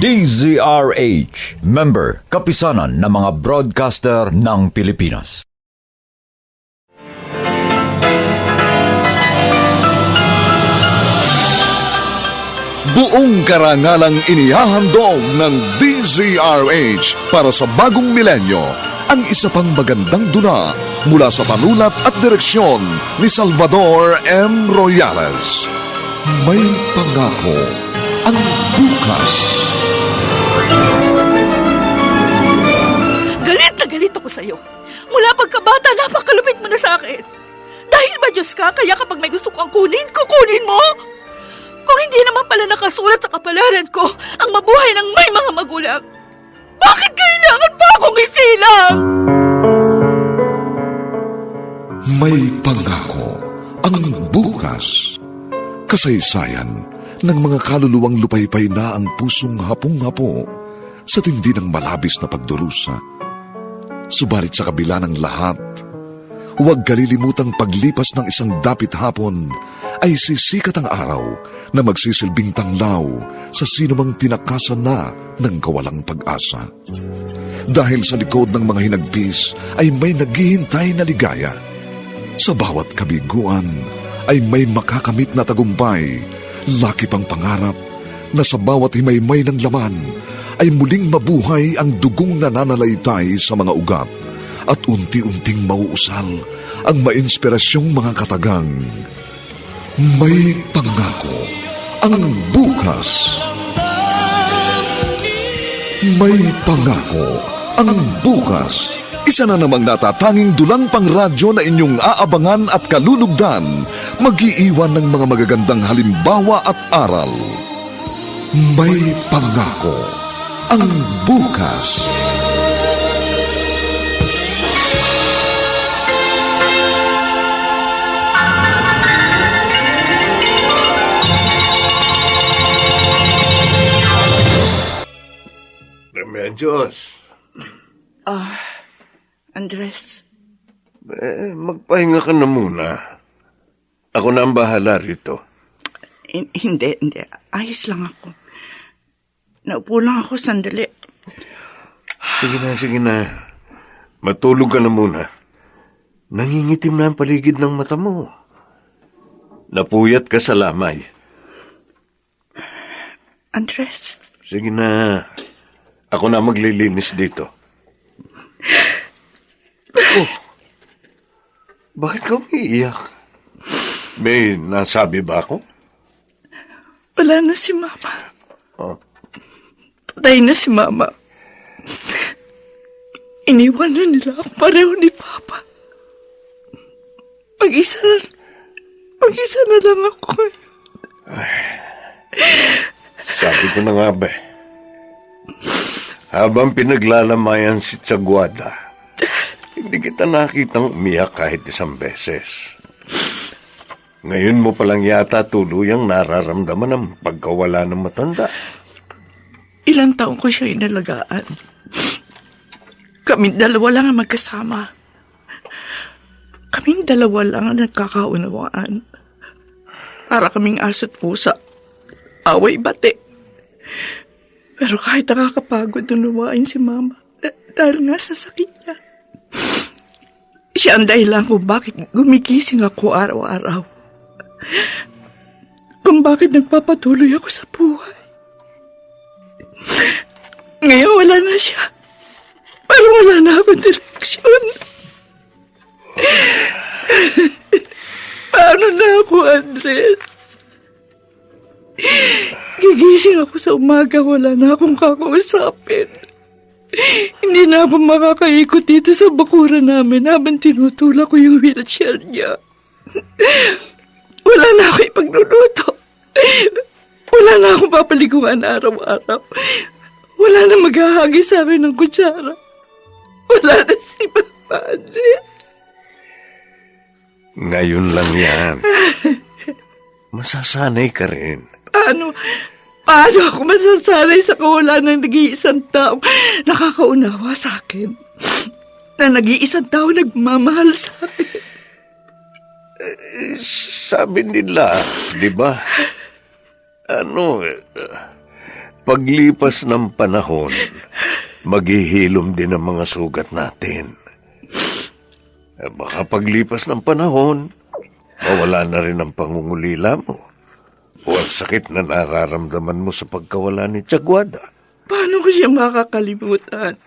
DZRH, member, kapisanan ng mga broadcaster ng Pilipinas. Buong karangalang inihahandog ng DZRH para sa bagong milenyo ang isa pang magandang dula mula sa panulat at direksyon ni Salvador M. Royales. May pangako ang bukas. Galit na galit ako sa'yo. Mula pagkabata, napakalupit mo na sa akin. Dahil ba Diyos ka, kaya kapag may gusto kang kunin, kukunin mo? Kung hindi naman pala nakasulat sa kapalaran ko ang mabuhay ng may mga magulang, bakit kailangan pa akong isilang? May pangako ang bukas. Kasaysayan ng mga kaluluwang lupaypay na ang pusong hapong-hapo sa tindi ng malabis na pagdurusa. Subalit sa kabila ng lahat, huwag kalilimutang paglipas ng isang dapit hapon ay sisikat ang araw na magsisilbing tanglaw sa sinumang tinakasan na ng kawalang pag-asa. Dahil sa likod ng mga hinagpis ay may naghihintay na ligaya. Sa bawat kabiguan ay may makakamit na tagumpay, laki pang pangarap na sa bawat himaymay ng laman ay muling mabuhay ang dugong nananalaytay sa mga ugat at unti-unting mauusal ang mainspirasyong mga katagang. May pangako ang bukas. May pangako ang bukas. Isa na namang natatanging dulang pangradyo na inyong aabangan at kalulugdan, mag-iiwan ng mga magagandang halimbawa at aral. May pangako ang bukas. Remedios. Andres. Magpahinga ka na muna. Ako na ang bahala rito. Hindi. Ayos lang ako. Naupo lang ako sandali. Sige na. Matulog ka na muna. Nangingitim na ang paligid ng mata mo. Napuyat ka sa lamay. Andres. Sige na. Ako na maglilinis dito. Oh, bakit ka umiiyak? May nasabi ba ako? Wala na si Mama. Oh. Patay na si Mama. Iniwan na nila ako pareho ni Papa. Mag-isa na lang ako. Sabi ko na nga ba, habang pinaglalamayan si Tsaguada, hindi kita nakitang umiyak kahit isang beses. Ngayon mo palang yata tuluyang nararamdaman ang pagkawala ng matanda. Ilang taon ko siya inalagaan. Kaming dalawa lang ang magkasama. Kaming dalawa lang ang nagkakaunawaan. Para kaming aso't pusa. Away bate. Pero kahit nakakapagod unawain si Mama dahil nga sa sakit niya. Siya ang dahilan kung bakit gumigising ako araw-araw. Kung bakit nagpapatuloy ako sa buhay. Ngayon wala na siya. Parang wala na akong direksyon. Paano na ako, Andres? Gigising ako sa umaga, wala na akong kakausapin. Hindi na ako makakaikot dito sa bakuran namin habang tinutulak ko yung wheelchair niya. Wala na ako ipagluluto. Wala na akong papaliguan araw-araw. Wala na maghahagi sa akin ng kutsara. Wala na si Papa Andres. Ngayon lang yan. Masasanay ka rin. Paano ako masasanay sa kawalan ng nag-iisang taong nakakaunawa sa akin? Na nag-iisang tao nagmamahal sa akin. Sabi nila, di ba? Paglipas ng panahon, maghihilom din ang mga sugat natin. Baka paglipas ng panahon, mawala na rin ang pangungulila mo o ang sakit na nararamdaman mo sa pagkawala ni Tiaguada. Paano ko siya makakalimutan?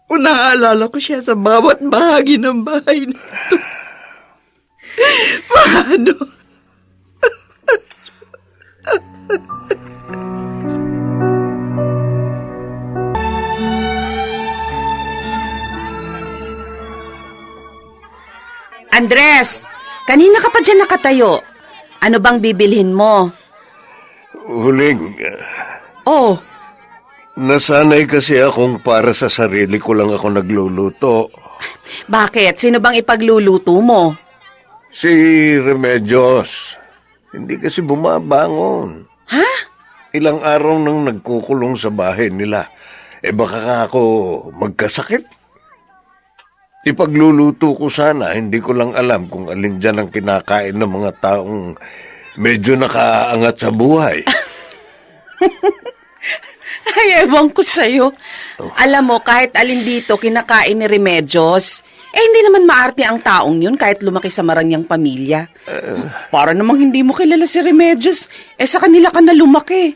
O naaalala ko siya sa bawat bahagi ng bahay nito. Paano? Andres, kanina ka pa dyan nakatayo. Ano bang bibilhin mo? Huling, Oh, nasanay kasi akong para sa sarili ko lang ako nagluluto. bakit? Sino bang ipagluluto mo? Si Remedios, hindi kasi bumabangon. Ha? Ilang araw nang nagkukulong sa bahay nila. Baka nga ako magkasakit. Ipagluluto ko sana, hindi ko lang alam kung alin dyan ang kinakain ng mga taong medyo nakaangat sa buhay. Ay, ewan ko sa'yo. Alam mo, kahit alin dito kinakain ni Remedios, hindi naman maarte ang taong yun kahit lumaki sa marangyang pamilya. Para namang hindi mo kilala si Remedios, sa kanila ka na lumaki.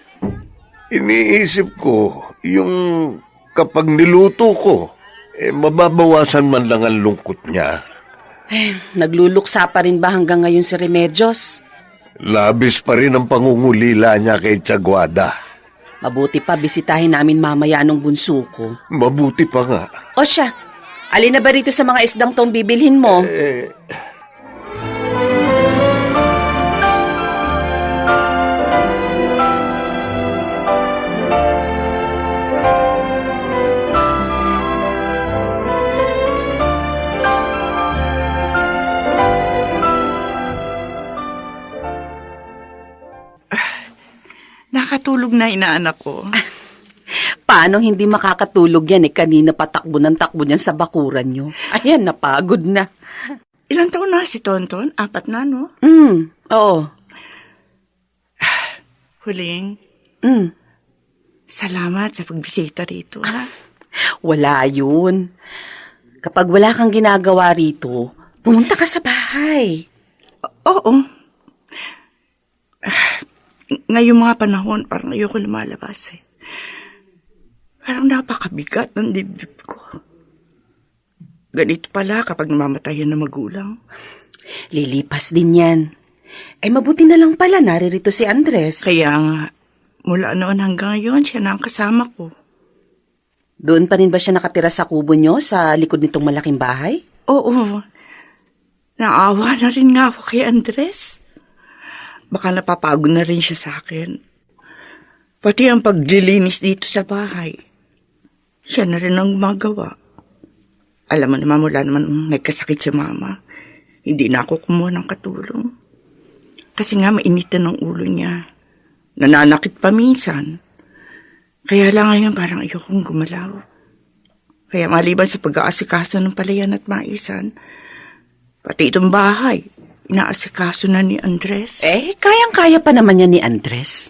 Iniisip ko, yung kapag niluto ko, mababawasan man lang ang lungkot niya. Nagluluksa pa rin ba hanggang ngayon si Remedios? Labis pa rin ang pangungulila niya kay Tiaguada. Mabuti pa bisitahin namin mamaya nung bunso ko. Mabuti pa nga. O siya, alin na ba rito sa mga isdang tong bibilhin mo? Nakatulog na inaanak ko. Paano hindi makakatulog yan kanina patakbo ng takbo niyan sa bakuran nyo. Ayan, napagod na. Ilang taon na si Tonton? 4 na, no? Oo. Huling, Mm. salamat sa pagbisita rito, ha? Wala yun. Kapag wala kang ginagawa rito, pumunta ka sa bahay. Oo. Ngayong mga panahon, parang ayoko lumalabas eh. Parang napakabigat ng dibdib ko. Ganito pala kapag namamatayan na magulang. Lilipas din yan. Mabuti na lang pala naririto si Andres. Kaya nga, mula noon hanggang ngayon, siya na ang kasama ko. Doon pa rin ba siya nakatira sa kubo nyo sa likod nitong malaking bahay? Oo. Naawa na rin nga ako kay Andres. Baka napapagod na rin siya sa akin. Pati ang paglilinis dito sa bahay. Siya na rin ang gumagawa. Alam mo naman, mula naman may kasakit si Mama. Hindi na ako kumuha ng katulong. Kasi nga mainitan ng ulo niya. Nananakit pa minsan. Kaya lang ngayon parang ayokong gumalaw. Kaya maliban sa pag-aasikaso ng palayan at maisan, pati itong bahay, inaasikaso na ni Andres. Kayang-kaya pa naman yan ni Andres.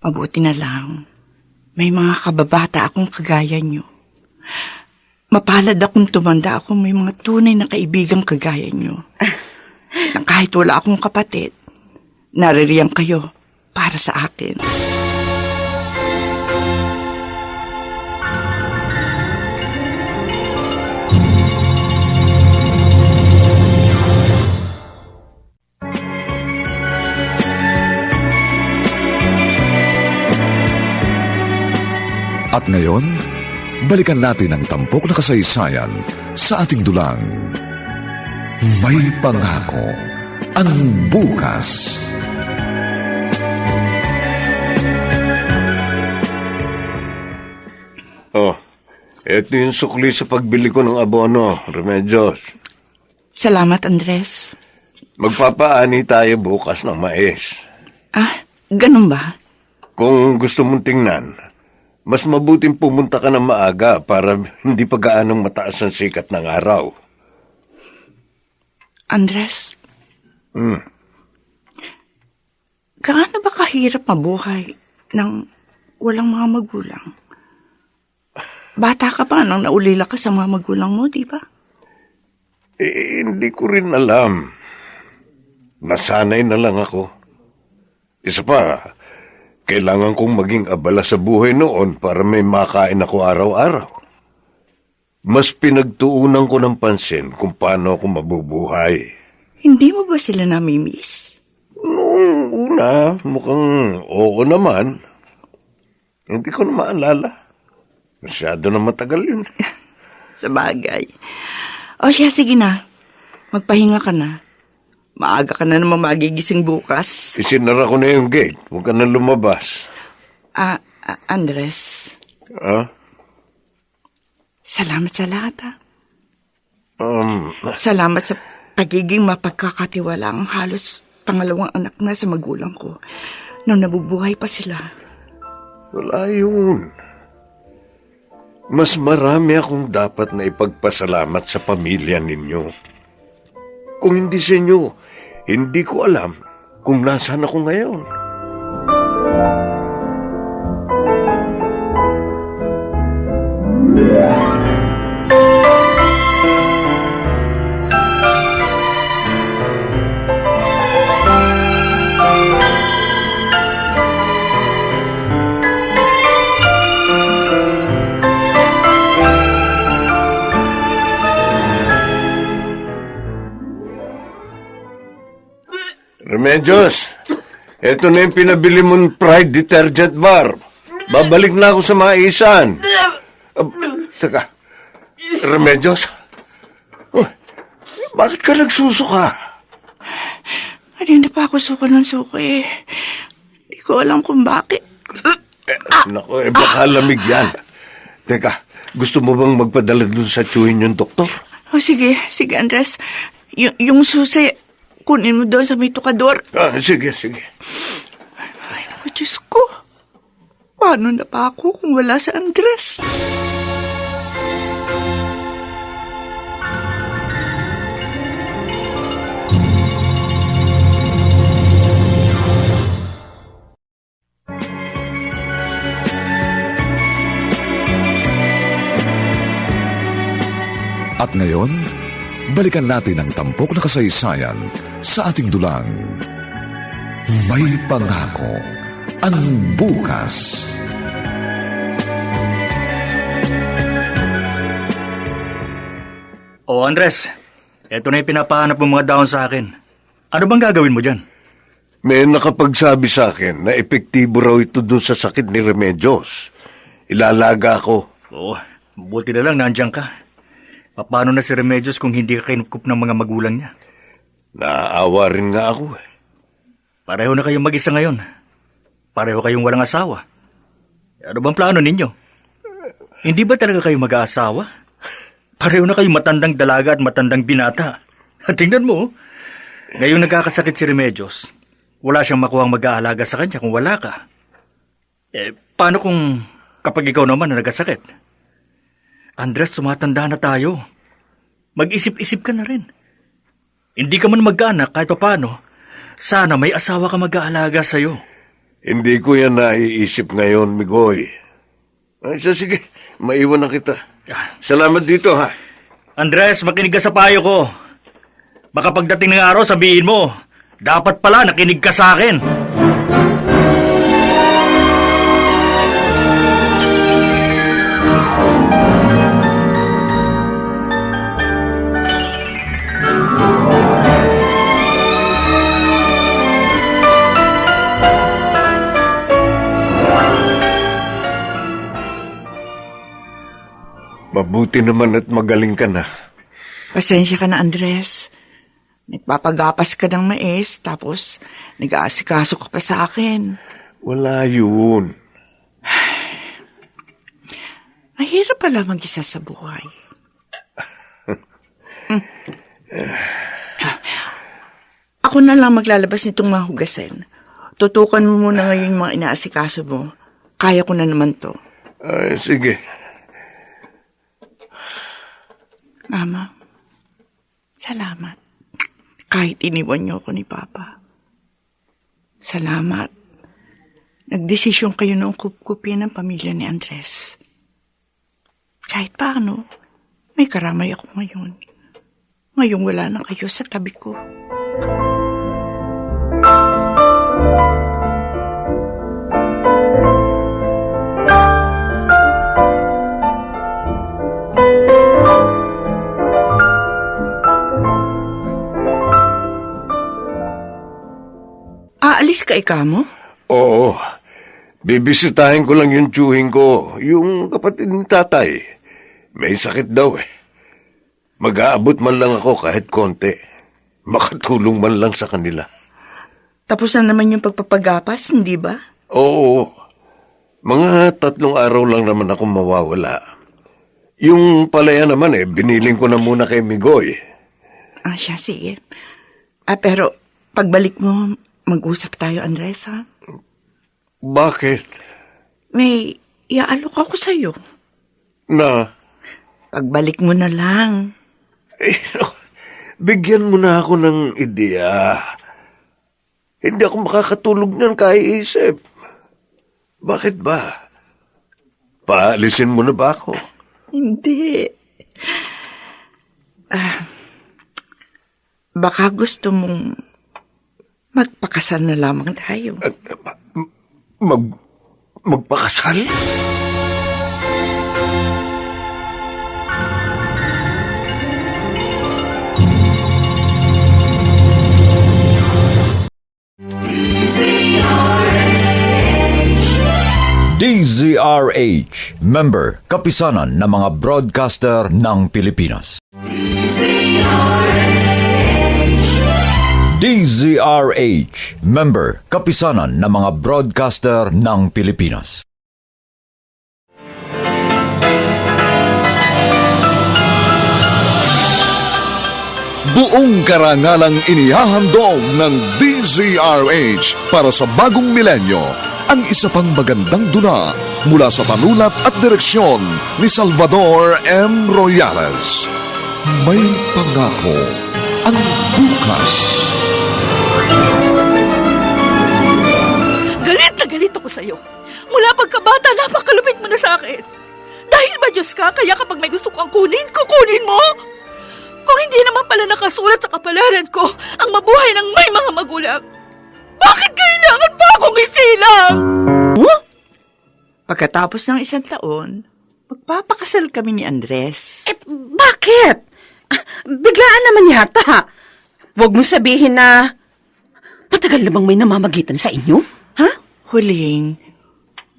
Mabuti na lang. May mga kababata akong kagaya niyo. Mapalad akong tumanda akong may mga tunay na kaibigang kagaya niyo. Na kahit wala akong kapatid, naririyang kayo para sa akin. At ngayon, balikan natin ang tampok na kasaysayan sa ating dulang. May pangako ang bukas. Ito yung sukli sa pagbili ko ng abono, Remedios. Salamat, Andres. Magpapaani tayo bukas ng mais. Ganun ba? Kung gusto mong tingnan, mas mabuting pumunta ka ng maaga para hindi pa gaanong mataas ang sikat ng araw. Andres? gaano ba kahirap mabuhay nang walang mga magulang? Bata ka pa nang naulila ka sa mga magulang mo, di ba? Hindi ko rin alam. Nasanay na lang ako. Isa pa, kailangan kong maging abala sa buhay noon para may makain ako araw-araw. Mas pinagtuunan ko ng pansin kung paano ako mabubuhay. Hindi mo ba sila namimiss? Noong una, mukhang oo naman. Hindi ko na maalala. Masyado na matagal yun. Sa bagay. O siya, sige na. Magpahinga ka na. Maaga ka na naman magigising bukas. Isinara ko na yung gate. Huwag ka na lumabas. Andres, Ah? salamat sa lahat, ha? Salamat sa pagiging mapagkakatiwala ang halos pangalawang anak na sa magulang ko nung nabubuhay pa sila. Wala yun. Mas marami akong dapat na ipagpasalamat sa pamilya ninyo. Kung hindi sa inyo, hindi ko alam kung nasaan ako ngayon. Remedios, eto na yung pinabili mong Pride detergent bar. Babalik na ako sa maisan. Teka, Remedios? Oh, bakit ka nagsusuka? Kanina pa ako suka ng suka eh. Hindi ko alam kung bakit. Naku, baka lamig yan. Teka, gusto mo bang magpadala dun sa tiyuhin yung doktor? O sige Andres. Yung susi, kunin mo doon sa may tukador. Sige. Ay, naku, Diyos ko. Paano na pa ako kung wala si Andres? At ngayon, balikan natin ang tampok na kasaysayan sa ating dulang. May pangako ang bukas. O Andres, eto na yung pinapahanap ng mga daon sa akin. Ano bang gagawin mo dyan? May nakapagsabi sa akin na epektibo raw ito dun sa sakit ni Remedios. Ilalaga ako. Oo, buti na lang nandiyan ka. Paano na si Remedios kung hindi ka kinukup ng mga magulang niya? Naaawa rin nga ako eh. Pareho na kayong mag-isa ngayon. Pareho kayong walang asawa. Ano bang plano ninyo? Hindi ba talaga kayo mag-aasawa? Pareho na kayong matandang dalaga at matandang binata. At tingnan mo, ngayong nagkakasakit si Remedios, wala siyang makuhang mag-aalaga sa kanya kung wala ka. Paano kung kapag ikaw naman na nagkasakit? Andres, tumatanda na tayo. Mag-isip-isip ka na rin. Hindi ka man mag-anak kahit paano. Sana may asawa ka mag-aalaga sa'yo. Hindi ko yan naiisip ngayon, Migoy. Ay, sige, maiwan na kita. Salamat dito, ha? Andres, makinig ka sa payo ko. Baka pagdating ng araw, sabihin mo, dapat pala nakinig ka sa akin. Mabuti naman at magaling ka na. Pasensya ka na, Andres. Nagpapagapas ka ng mais, tapos nag-aasikaso ka pa sa akin. Wala yun. Mahirap pala mag-isa sa buhay. Ako na lang maglalabas nitong mga hugasin. Tutukan mo muna ngayon yung mga inaasikaso mo. Kaya ko na naman to. Ay, sige. Mama, salamat. Kahit iniwan niyo ako ni Papa. Salamat. Nagdesisyon kayo noong kupkupin ng pamilya ni Andres. Kahit paano, may karamay ako ngayon. Ngayong wala na kayo sa tabi ko. Aalis ka mo? Oo. Bibisitahin ko lang yung tiyuhin ko, yung kapatid ni tatay. May sakit daw eh. Mag-aabot man lang ako kahit konti. Makatulong man lang sa kanila. Tapos na naman yung pagpapagapas, hindi ba? Oo. Mga 3 araw lang naman ako mawawala. Yung palaya naman biniling ko na muna kay Migoy. Siya, sige. Pero pagbalik mo, mag-usap tayo, Andres, ha? Bakit? May iaalok ako sa'yo. Na? Pagbalik mo na lang. Bigyan mo na ako ng ideya. Hindi ako makakatulog niyan kaiisip. Bakit ba? Paalisin mo na ba ako? Hindi. Baka gusto mong magpakasal na lamang tayo. Magpakasal? DZRH, member, kapisanan ng mga broadcaster ng Pilipinas. DZRH, member, kapisanan ng mga broadcaster ng Pilipinas. Buong karangalang inihahandog ng DZRH para sa bagong milenyo ang isa pang magandang dula mula sa panulat at direksyon ni Salvador M. Royales. May pangako ang bukas. Galit na galit ako sa'yo. Mula pagkabata, napakalupit mo na sa akin. Dahil ba Diyos ka, kaya kapag may gusto kang kunin, kukunin mo? Kung hindi naman pala nakasulat sa kapalaran ko ang mabuhay ng may mga magulang, bakit kailangan pa akong isilang? Pagkatapos ng 1 taon, magpapakasal kami ni Andres. Bakit? Biglaan naman yata. Huwag mo sabihin na matagal na bang may namamagitan sa inyo? Ha? Huling,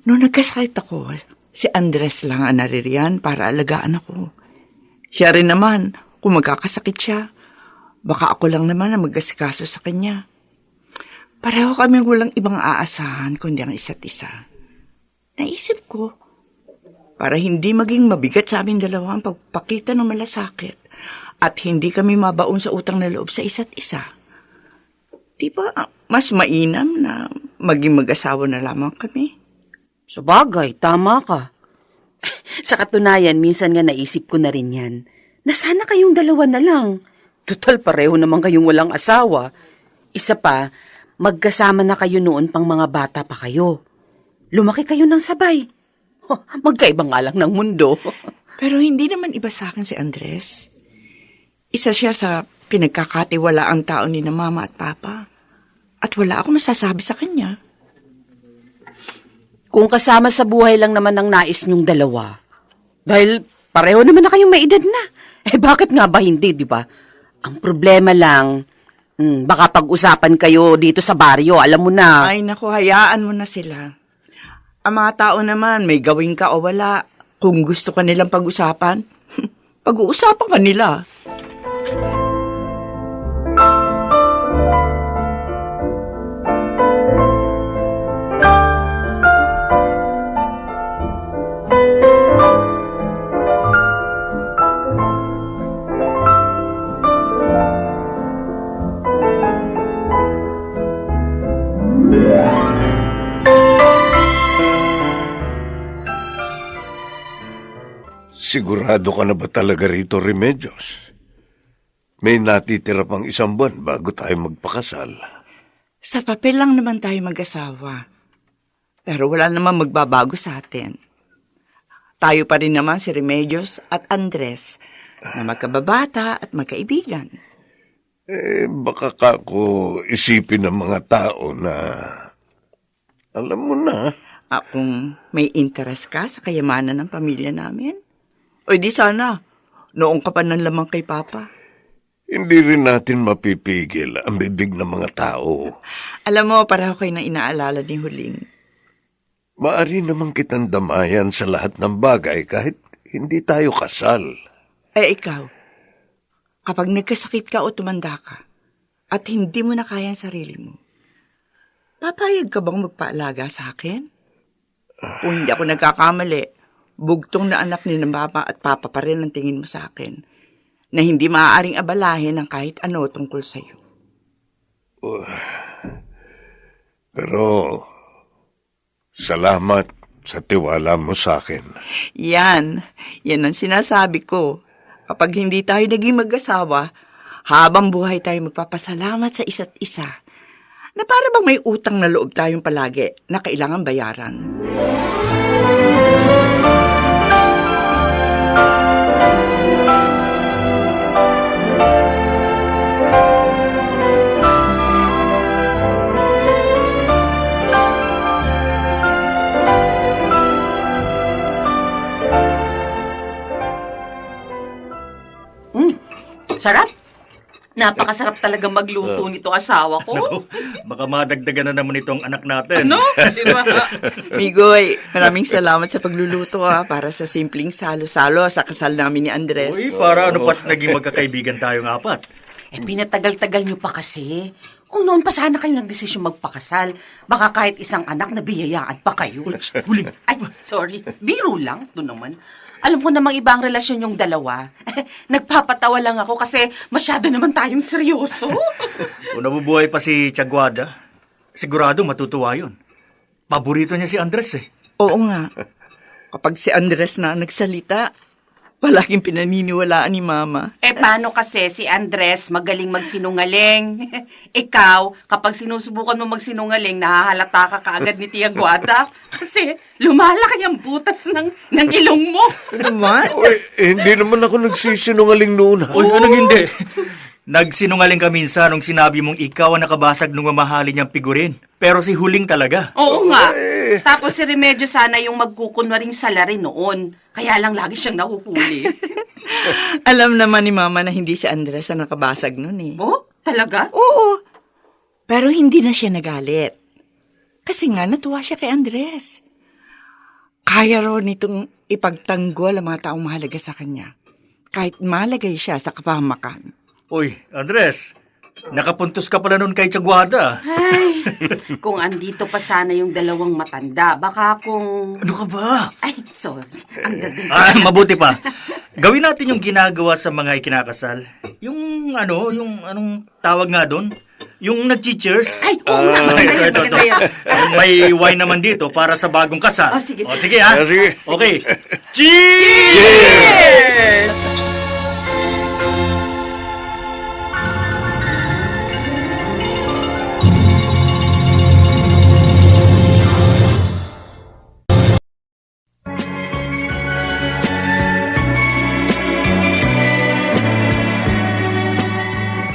nung nagkasakit ako, si Andres lang ang naririyan para alagaan ako. Siya rin naman, kung magkakasakit siya, baka ako lang naman ang mag-asikaso sa kanya. Pareho kami walang ibang aasahan kundi ang isa't isa. Naisip ko, para hindi maging mabigat sa aming dalawa ang pagpakita ng malasakit at hindi kami mabaon sa utang na loob sa isa't isa. Di ba mas mainam na maging mag-asawa na lamang kami? Sabagay, tama ka. Sa katunayan, minsan nga naisip ko na rin yan, na sana kayong dalawa na lang. Total, pareho naman kayong walang asawa. Isa pa, magkasama na kayo noon pang mga bata pa kayo. Lumaki kayo ng sabay. Magkaiba nga lang ng mundo. Pero hindi naman iba sa akin si Andres. Isa siya sa pinagkakatiwalaang tao ni na mama at papa. At wala akong masasabi sa kanya. Kung kasama sa buhay lang naman ang nais niyong dalawa. Dahil pareho naman na kayong may edad na. Bakit nga ba hindi, di ba? Ang problema lang, baka pag-usapan kayo dito sa baryo, alam mo na. Ay naku, hayaan mo na sila. Ang mga tao naman, may gawin ka o wala. Kung gusto ka nilang pag-usapan, pag-uusapan ka nila. Sigurado ka na ba talaga rito, Remedios? May natitira pang 1 buwan bago tayo magpakasal. Sa papel lang naman tayo mag-asawa. Pero wala naman magbabago sa atin. Tayo pa rin naman si Remedios at Andres na magkababata at magkaibigan. Baka kako isipin ng mga tao na, alam mo na, Kung may interest ka sa kayamanan ng pamilya namin, o di sana, noong ka pa nang lamang kay Papa. hindi rin natin mapipigil ang bibig ng mga tao. Alam mo, pareho kayo na inaalala ni Huling. Maari namang kitang damayan sa lahat ng bagay kahit hindi tayo kasal. Ikaw, kapag nagkasakit ka o tumanda ka, at hindi mo na kaya ang sarili mo, papayag ka bang magpaalaga sa akin? Kung hindi ako nagkakamali, bugtong na anak ni ng Mama at Papa pa rin ang tingin mo sa akin, na hindi maaaring abalahin ng kahit ano tungkol sa'yo. Pero, salamat sa tiwala mo sa akin. Yan ang sinasabi ko. Kapag hindi tayo naging mag-asawa, habang buhay tayo magpapasalamat sa isa't isa, na para bang may utang na loob tayong palagi na kailangan bayaran. Sarap. Napakasarap talaga magluto nito asawa ko. Baka madagdagan na naman itong anak natin. No? Kasi Migoy, maraming salamat sa pagluluto para sa simpleng salo-salo sa kasal namin ni Andres. Uy, para ano pa't naging magkakaibigan tayong apat? pinatagal-tagal nyo pa kasi. Kung noon pa sana kayo nagdesisyon magpakasal, baka kahit isang anak na biyayaan pa kayo. Huling. Ay, sorry. Biro lang. Doon naman. Alam ko namang ibang relasyon yung dalawa. Nagpapatawa lang ako kasi masyado naman tayong seryoso. Kung nabubuhay pa si Tiaguada, sigurado matutuwa yun. Paborito niya si Andres eh. Oo nga. Kapag si Andres na nagsalita, palaging pinaniniwalaan ni Mama. Paano kasi si Andres magaling magsinungaling? Ikaw, kapag sinusubukan mo magsinungaling, nahahalata ka kaagad ni Tia Guada. Kasi lumalaki ang butas ng ilong mo. Ano naman? Hindi naman ako nagsisinungaling noon. Uy, anong hindi? Nagsinungaling ka minsan nung sinabi mong ikaw ang nakabasag nung mamahalin niyang figurin. Pero si Huling talaga. Oo nga. Tapos si Remedyo sana yung magkukunwaring salary noon. Kaya lang lagi siyang nahuhuli. Alam naman ni Mama na hindi si Andres ang nakabasag nun eh. Oh, talaga? Oo. Pero hindi na siya nagalit. Kasi nga natuwa siya kay Andres. Kaya raw nitong ipagtanggol ang mga taong mahalaga sa kanya. Kahit malagay siya sa kapahamakan. Uy, Andres, nakapuntos ka pala nun kay Tiaguada. Ay, kung andito pa sana yung dalawang matanda, baka kung... Ano ka ba? Ay, sorry. Ang dating. Mabuti pa. Gawin natin yung ginagawa sa mga ikinakasal. Yung anong tawag nga doon? Yung nag-cheers. Ay, oo nga. Maganda yun. May wine naman dito para sa bagong kasal. Oh, sige, sige. Sige ha. Sige. Okay. Cheers! Yes!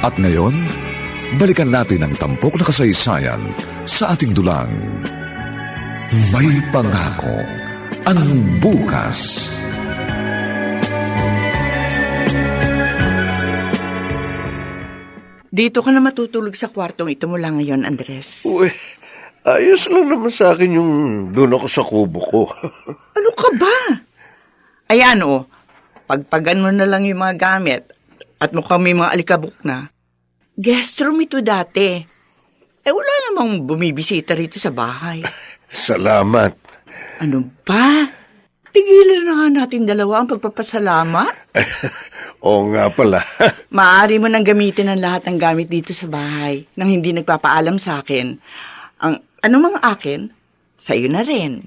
At ngayon, balikan natin ang tampok na kasaysayan sa ating dulang. May pangako ang bukas. Dito ka na matutulog sa kwartong ito mula ngayon, Andres. Uy, ayos lang naman sa akin yung doon ako sa kubo ko. Ano ka ba? Ayan pagpagan mo na lang yung mga gamit at mukhang may mga alikabok na. Guest room ito dati. Wala namang bumibisita rito sa bahay. Salamat. Ano ba? Tigilan na nga natin dalawa ang pagpapasalamat. Oo nga pala. Maaari mo nang gamitin ang lahat ng gamit dito sa bahay nang hindi nagpapaalam sa akin. Ang ano mga akin, sa'yo na rin.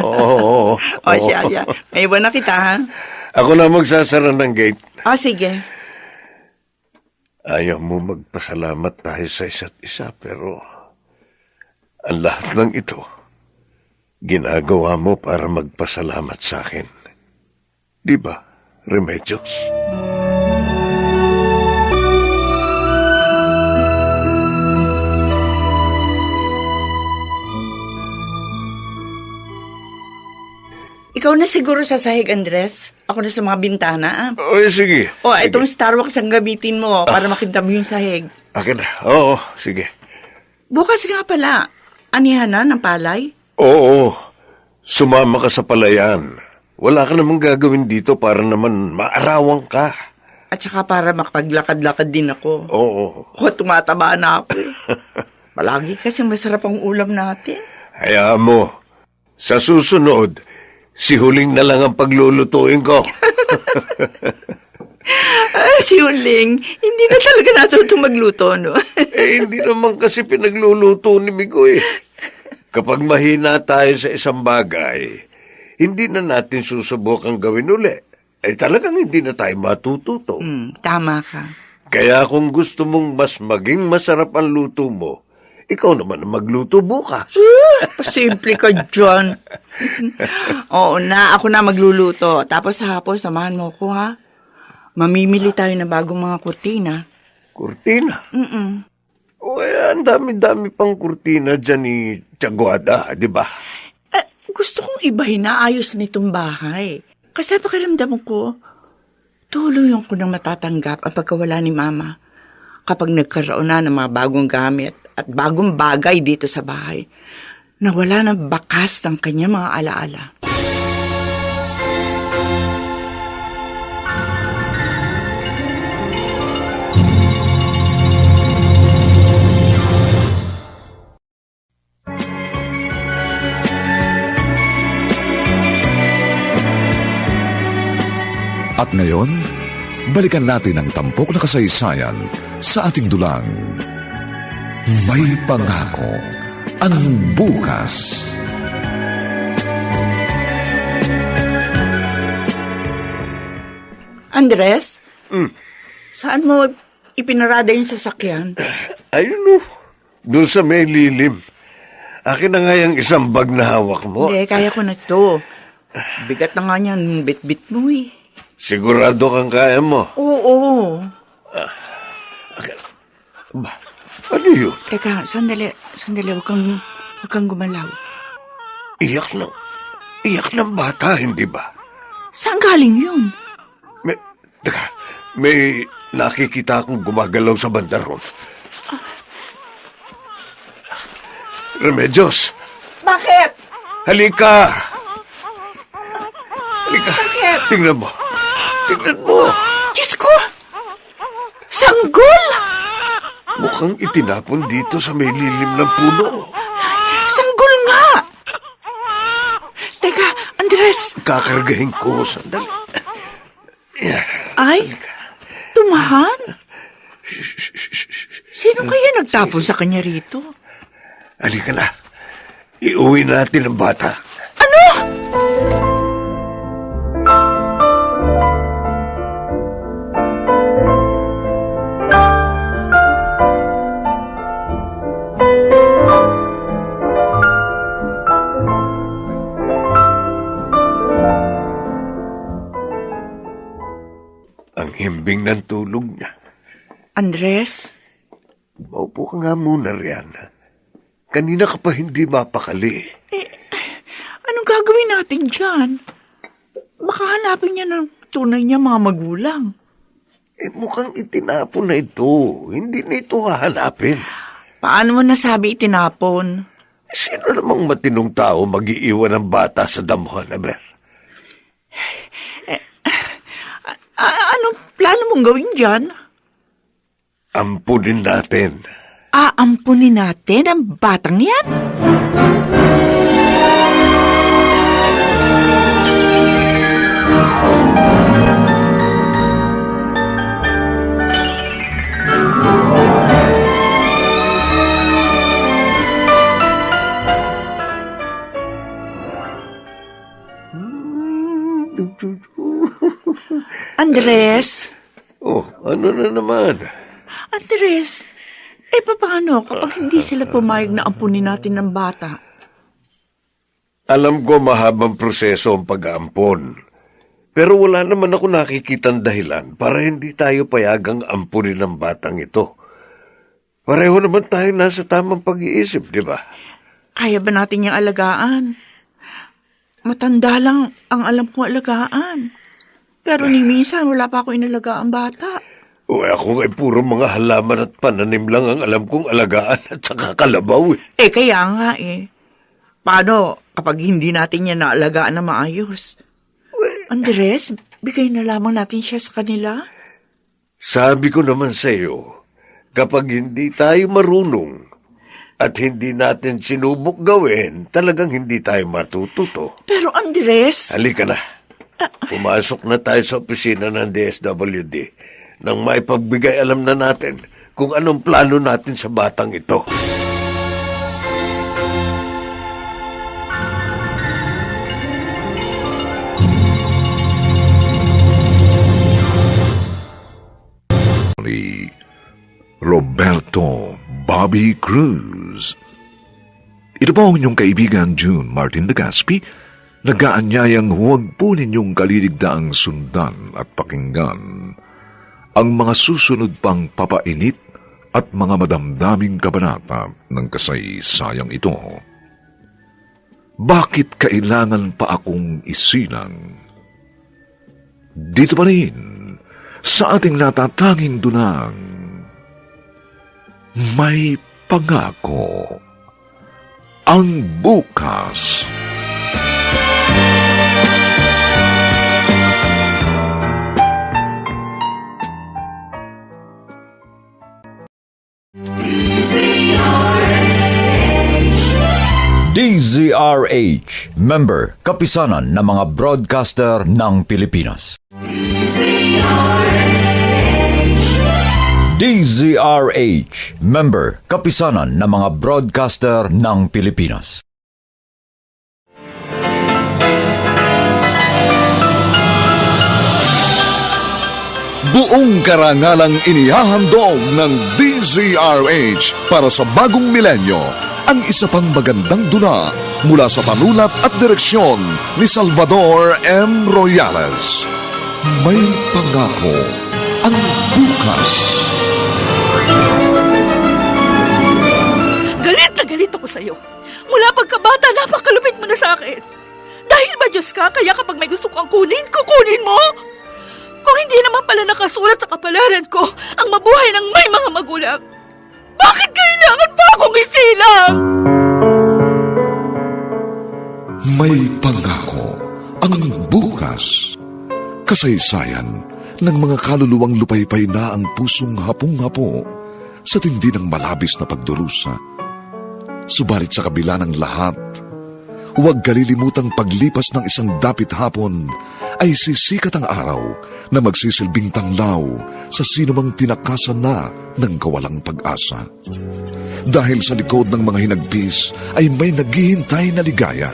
Oo. Siya. May iwan na kita, ha? Ako na magsasara ng gate. Sige. Ayaw mo magpasalamat tayo sa isa't isa, pero ang lahat ng ito, ginagawa mo para magpasalamat sa akin. Di ba, Remedios? Ikaw na siguro sa sahig, Andres. Ako na sa mga bintana. Oy, sige. O, Sige. itong Starbucks ang gamitin mo para makita mo yung sahig. Akin na. Oo, sige. Bukas nga pala, anihan na ng palay. Oo, sumama ka sa palayan. Wala ka namang gagawin dito para naman maarawang ka. At saka para makapaglakad-lakad din ako. Oo. O, tumataba na ako eh. Palagi kasi masarap ang ulam natin. Hayaan mo. Sa susunod, si Huling na lang ang paglulutuin ko. Si Huling, hindi na talaga natutong magluto, no? Hindi naman kasi pinagluluto ni Migoy. Kapag mahina tayo sa isang bagay, hindi na natin susubukang gawin uli. Talagang hindi na tayo matututo. Tama ka. Kaya kung gusto mong mas maging masarap ang luto mo, ikaw naman ang magluto bukas. Pasimple ka dyan. Oo na, ako na magluluto. Tapos sa hapon, samahan mo ko, ha? Mamimili tayo ng bagong mga kurtina. Kurtina? Mm-mm. Ang dami-dami pang kurtina dyan ni Tiaguada, di ba? Gusto kong ibahin na ayos nitong bahay. Kasi pakiramdam ko, tuluyan ko nang matatanggap ang pagkawala ni Mama kapag nagkaroon na ng mga bagong gamit at bagong bagay dito sa bahay na wala ng bakas ng kanyang mga alaala. At ngayon, balikan natin ang tampok na kasaysayan sa ating dulang. May pangako ang bukas. Andres, saan mo ipinarada yung sasakyan? Ayun o, doon sa may lilim. Akin na nga yung isang bag na hawak mo. Hindi, kaya ko na to. Bigat na nga niyan, bit-bit mo eh. Sigurado kang kaya mo. Oo. Ba, ano yun? Teka, sandali, huwag kang gumalaw. Iyak ng bata, hindi ba? Saan galing yun? May nakikita akong gumagalaw sa bandaron. Remedios! Bakit? Halika! Bakit? Tingnan mo. Diyos ko! Sanggol! Mukhang itinapon dito sa may lilim ng puno. Sanggol nga! Teka, Andres. Kakargahin ko. Sandali. Ay, tumahan? Sino kaya nagtapon sa kanya rito? Halika na. Iuwi natin ang bata. Ano? Ang himbing ng tulog niya. Andres? Maupo ka nga muna riyan. Kanina ka pa hindi mapakali. Anong gagawin natin dyan? Baka hanapin niya ng tunay niya mga magulang. Mukhang itinapon na ito. Hindi na ito hahanapin. Paano mo nasabi itinapon? Sino namang matinong tao mag-iiwan ng bata sa damuhan, Aber? Anong plano mong gawin dyan? Ampunin natin. Aampunin natin ang batang yan? Hmm. Andres, Oh, ano na naman? Andres, paano kapag hindi sila pumayag na ampunin natin ng bata? Alam ko mahabang proseso ang pag-aampon. Pero wala naman ako nakikitang dahilan para hindi tayo payagang ampunin ng batang ito. Pareho naman tayo nasa tamang pag-iisip, di ba? Kaya ba natin yung alagaan? Matanda lang ang alam kong alagaan. Pero ni minsan wala pa ako inalagaan bata. O ako ay puro mga halaman at pananim lang ang alam kong alagaan at saka kalabaw eh. Kaya nga Paano kapag hindi natin yan naalagaan na maayos? Andres, bigay na lamang natin siya sa kanila. Sabi ko naman sa iyo, kapag hindi tayo marunong at hindi natin sinubok gawin, talagang hindi tayo matututo. Pero Andres... Halika na. Pumasok na tayo sa opisina ng DSWD nang maipagbigay alam na natin kung anong plano natin sa batang ito. Ni Roberto Bobby Cruz. Ito po ang inyong kaibigan June Martin Legaspi, nag-aanyayang huwag po ninyong kaliligdaang sundan at pakinggan ang mga susunod pang papainit at mga madamdaming kabanata ng kasaysayang ito. Bakit kailangan pa akong isilang? Dito pa rin, sa ating natatanging dunang, may pangako ang bukas. DZRH, member, kapisanan ng mga broadcaster ng Pilipinas. DZRH, member, kapisanan ng mga broadcaster ng Pilipinas. Buong karangalang inihahandog ng DZRH para sa bagong milenyo ang isa pang magandang dula mula sa panulat at direksyon ni Salvador M. Royales. May pangako ang bukas. Galit na galit ako sa'yo. Mula pagkabata, napakalupit mo na sa akin. Dahil ba Diyos ka, kaya kapag may gusto kang kunin, kukunin mo? Kung hindi naman pala nakasulat sa kapalaran ko ang mabuhay ng may mga magulang, bakit kailangan pa akong isilang? May pangako ang bukas. Kasaysayan ng mga kaluluwang lupaypay na ang pusong hapong-hapo sa tindi ng malabis na pagdurusa. Subalit sa kabila ng lahat, huwag kalilimutang paglipas ng isang dapit hapon ay sisikat ang araw na magsisilbing tanglaw sa sinumang tinakasan na ng kawalang pag-asa. Dahil sa likod ng mga hinagpis ay may naghihintay na ligaya.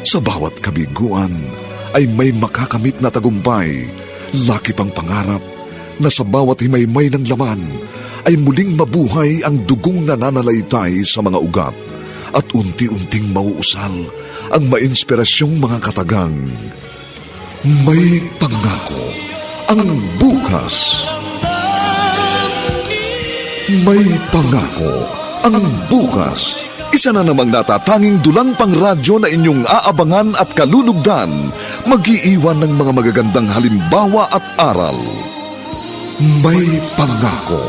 Sa bawat kabiguan ay may makakamit na tagumpay, laki pang pangarap na sa bawat himaymay ng laman ay muling mabuhay ang dugong nananalaytay sa mga ugat at unti-unting mauusal ang mainspirasyong mga katagang. May pangako ang bukas. May pangako ang bukas. Isa na namang natatanging dulang pangradyo na inyong aabangan at kalulugdan, mag-iiwan ng mga magagandang halimbawa at aral. May pangako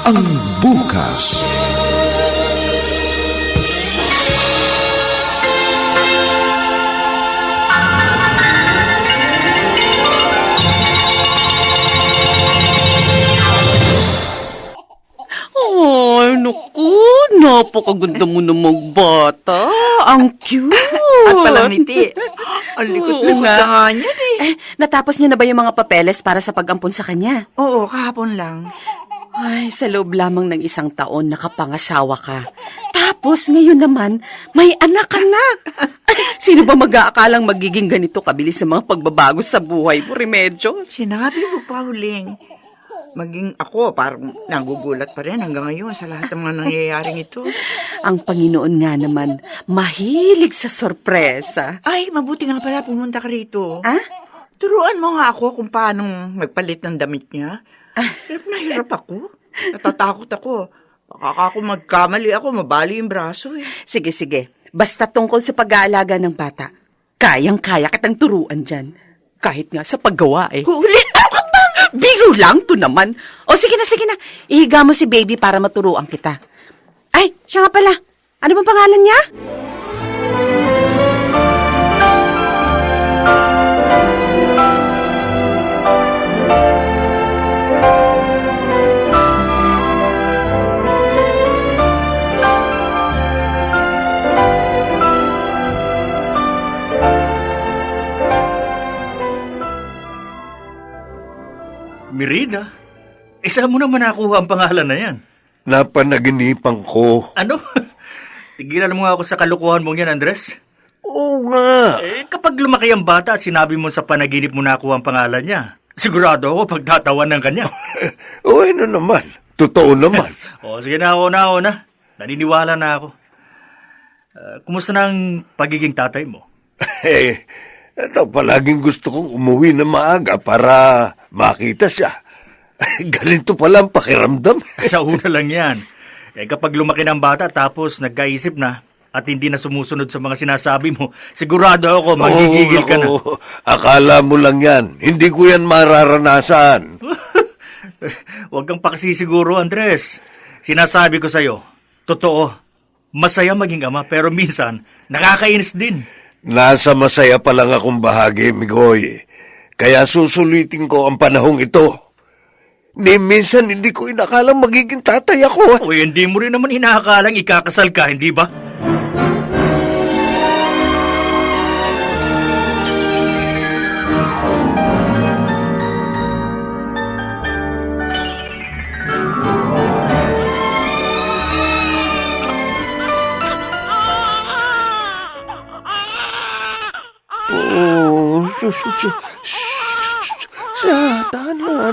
ang bukas. Ay, naku, napakaganda mo namang bata. Ang cute. At palamiti. Ang likot-likot nga. na nga niyan Natapos niyo na ba yung mga papeles para sa pag-ampon sa kanya? Oo, kahapon lang. Ay, sa loob lamang ng isang taon, nakapangasawa ka. Tapos, ngayon naman, may anak ka na. Sino ba mag-aakalang magiging ganito kabilis sa mga pagbabago sa buhay mo, Remedios? Sinabi mo, Pauling. maging ako, parang nagugulat pa rin hanggang ngayon sa lahat ng mga nangyayaring ito. Ang Panginoon nga naman, mahilig sa sorpresa. Ay, mabuti nga pala pumunta ka rito. Ah? Turuan mo nga ako kung paano magpalit ng damit niya. Hirap na hirap ako. Natatakot ako. Baka ako magkamali ako, mabali yung braso eh. Sige, sige. Basta tungkol sa pag-aalaga ng bata, kayang-kaya kitang turuan dyan. Kahit nga sa paggawa eh. Huli! Ano ka ba? Biro lang to naman. O sige na, sige na. Ihiga mo si baby para maturuan kita. Ay, siya nga pala. Ano bang pangalan niya? Merida? Saan mo naman nakuha ang pangalan na yan? Napanaginipan ko. Ano? Tigilan mo nga ako sa kalukuhan mong yan, Andres. Oo nga. Kapag lumaki ang bata at sinabi mo sa panaginip mo nakuha ang pangalan niya, sigurado ako pagtatawanan ka niya. O ano naman? Totoo naman. Sige na ako na. Naniniwala na ako. Kumusta na ang pagiging tatay mo? Ito, palaging gusto kong umuwi na maaga para makita siya. Ganito pala ang pakiramdam. Sa una lang yan. Kapag lumaki ng bata tapos nagkaisip na at hindi na sumusunod sa mga sinasabi mo, sigurado ako magigigil ka na. Akala mo lang yan. Hindi ko yan mararanasan. Huwag kang pakasisiguro, Andres. Sinasabi ko sa'yo, totoo, masaya maging ama pero minsan nakakainis din. Nasa masaya pa lang akong bahagi, Migoy. Kaya susulitin ko ang panahong ito. Ni minsan hindi ko inakalang magiging tatay ako. O hindi mo rin naman inaakalang ikakasal ka, hindi ba?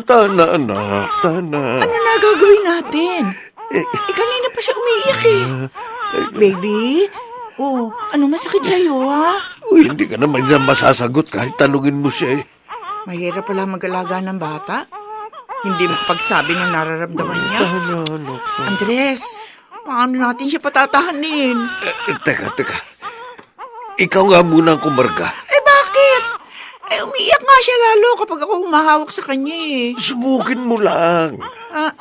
Tana, anak, tana. Ano na gagawin natin? Kanina pa siya umiiyak eh. Baby? Ano masakit sa'yo ha? Uy, hindi ka naman dyan masasagot kahit tanungin mo siya eh. Mahirap pala mag-alaga ng bata. Hindi makapagsabi ng nararamdaman niya. Tana. Andres, paano natin siya patatahanin? Teka. Ikaw nga muna ang kumarga. Bakit? Umiiyak nga siya lalo kapag ako humahawak sa kanya eh. Subukin mo lang.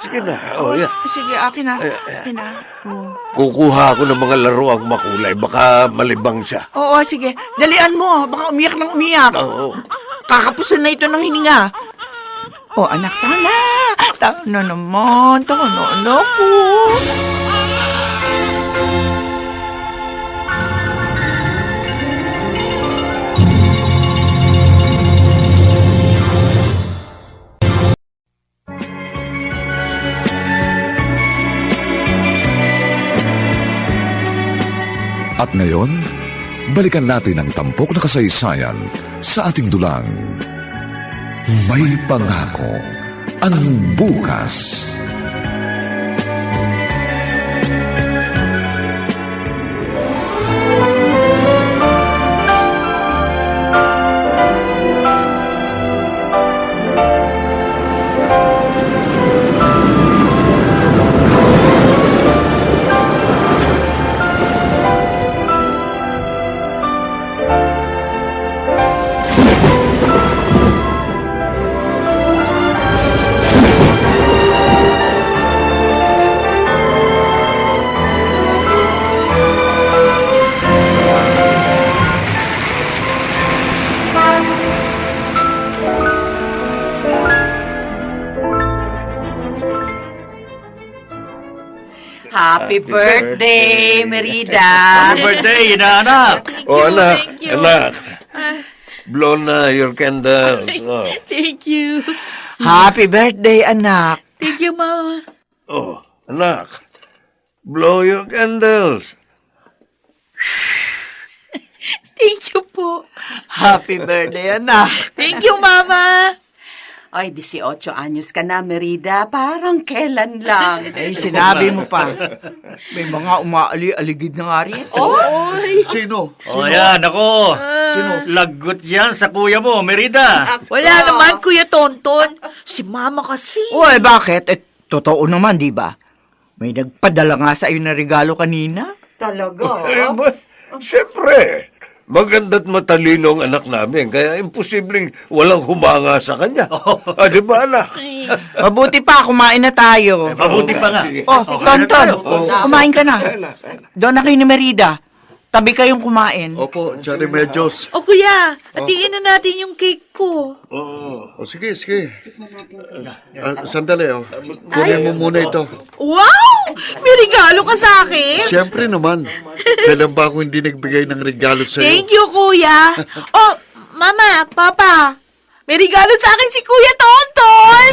Sige na. Yeah. Sige, akin na. Akin na. Kukuha ako ng mga laruang makulay. Baka malibang siya. Oo, sige. Dalian mo. Baka umiyak ng umiyak. Oo. Kakapusan na ito ng hininga. Anak, tana. Tana naman. Tana, anak ko. At ngayon, balikan natin ang tampok na kasaysayan sa ating dulang. May pangako ang bukas. Happy birthday, Merida! Happy birthday, inaanak! Anak, anak. Blow na your candles. Thank you. Happy birthday, anak. Thank you, Mama. Anak. Blow your candles. Thank you po. Happy birthday, anak. Thank you, Mama. Ay, 18 anyos ka na, Merida. Parang kailan lang. Eh, sinabi mo pa. May mga umaali-aligid na nga rin. Oy! Sino? O yan, ako. Lagot yan sa kuya mo, Merida. Wala naman, Kuya Tonton. Si Mama kasi. Uy, bakit? Eh, totoo naman, di ba? May nagpadala nga sa iyo na regalo kanina. Talaga? Siyempre, maganda't matalino ang anak namin, kaya imposibleng walang humanga sa kanya. Di ba, anak? Mabuti pa, kumain na tayo. Mabuti pa nga. Sige. Oh, Tonton, kumain ka na. Anak. Doon na kayo ni Merida. Tabi kayong kumain. Opo, Johnny Medios. O Kuya, hatiin na natin yung cake ko. O sige. Sandali, kunin mo muna ito. Wow! May regalo ka sa akin? Siyempre naman. Kailan ba ako hindi nagbigay ng regalo sa'yo? Thank you, Kuya. Oh, Mama, Papa, may regalo sa akin si Kuya Tonton.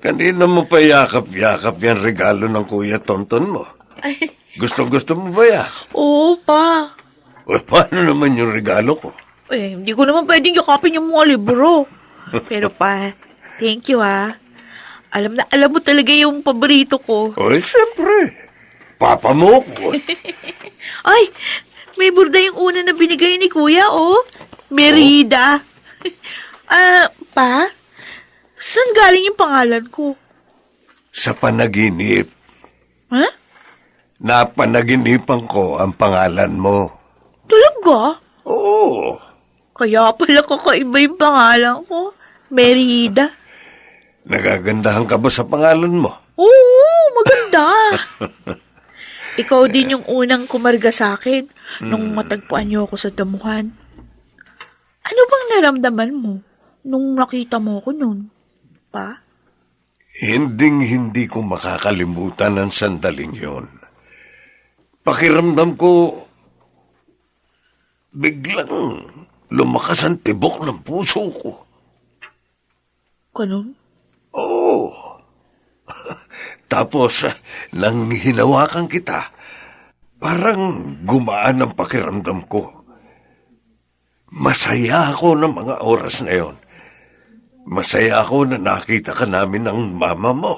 Kanina mo pa yakap-yakap yan regalo ng Kuya Tonton mo. Ay, Gusto mo ba yan? oo, Pa. O, paano naman yung regalo ko? Eh, hindi ko naman pwedeng yakapin yung mga libro. Pero Pa, thank you Alam mo talaga yung paborito ko. O, siyempre. Papa mo ko. Ay, may burda yung una na binigay ni Kuya, Merida. Pa, saan galing yung pangalan ko? Sa panaginip, Ha? napanaginipan ko ang pangalan mo. Talaga? Oo. Kaya pala kakaiba yung pangalan ko. Merida. Nagagandahan ka ba sa pangalan mo? Oo, maganda. Ikaw din yung unang kumarga sa akin nung matagpuan niyo ako sa damuhan. Ano bang naramdaman mo nung nakita mo ko nun, Pa? Hindi ko makakalimutan ang sandaling yon. Pakiramdam ko, biglang lumakas ang tibok ng puso ko. Ganun? Oo. Tapos, nang hinawakan kita, parang gumaan ang pakiramdam ko. Masaya ako ng mga oras na yon. Masaya ako na nakita ka namin ng mama mo.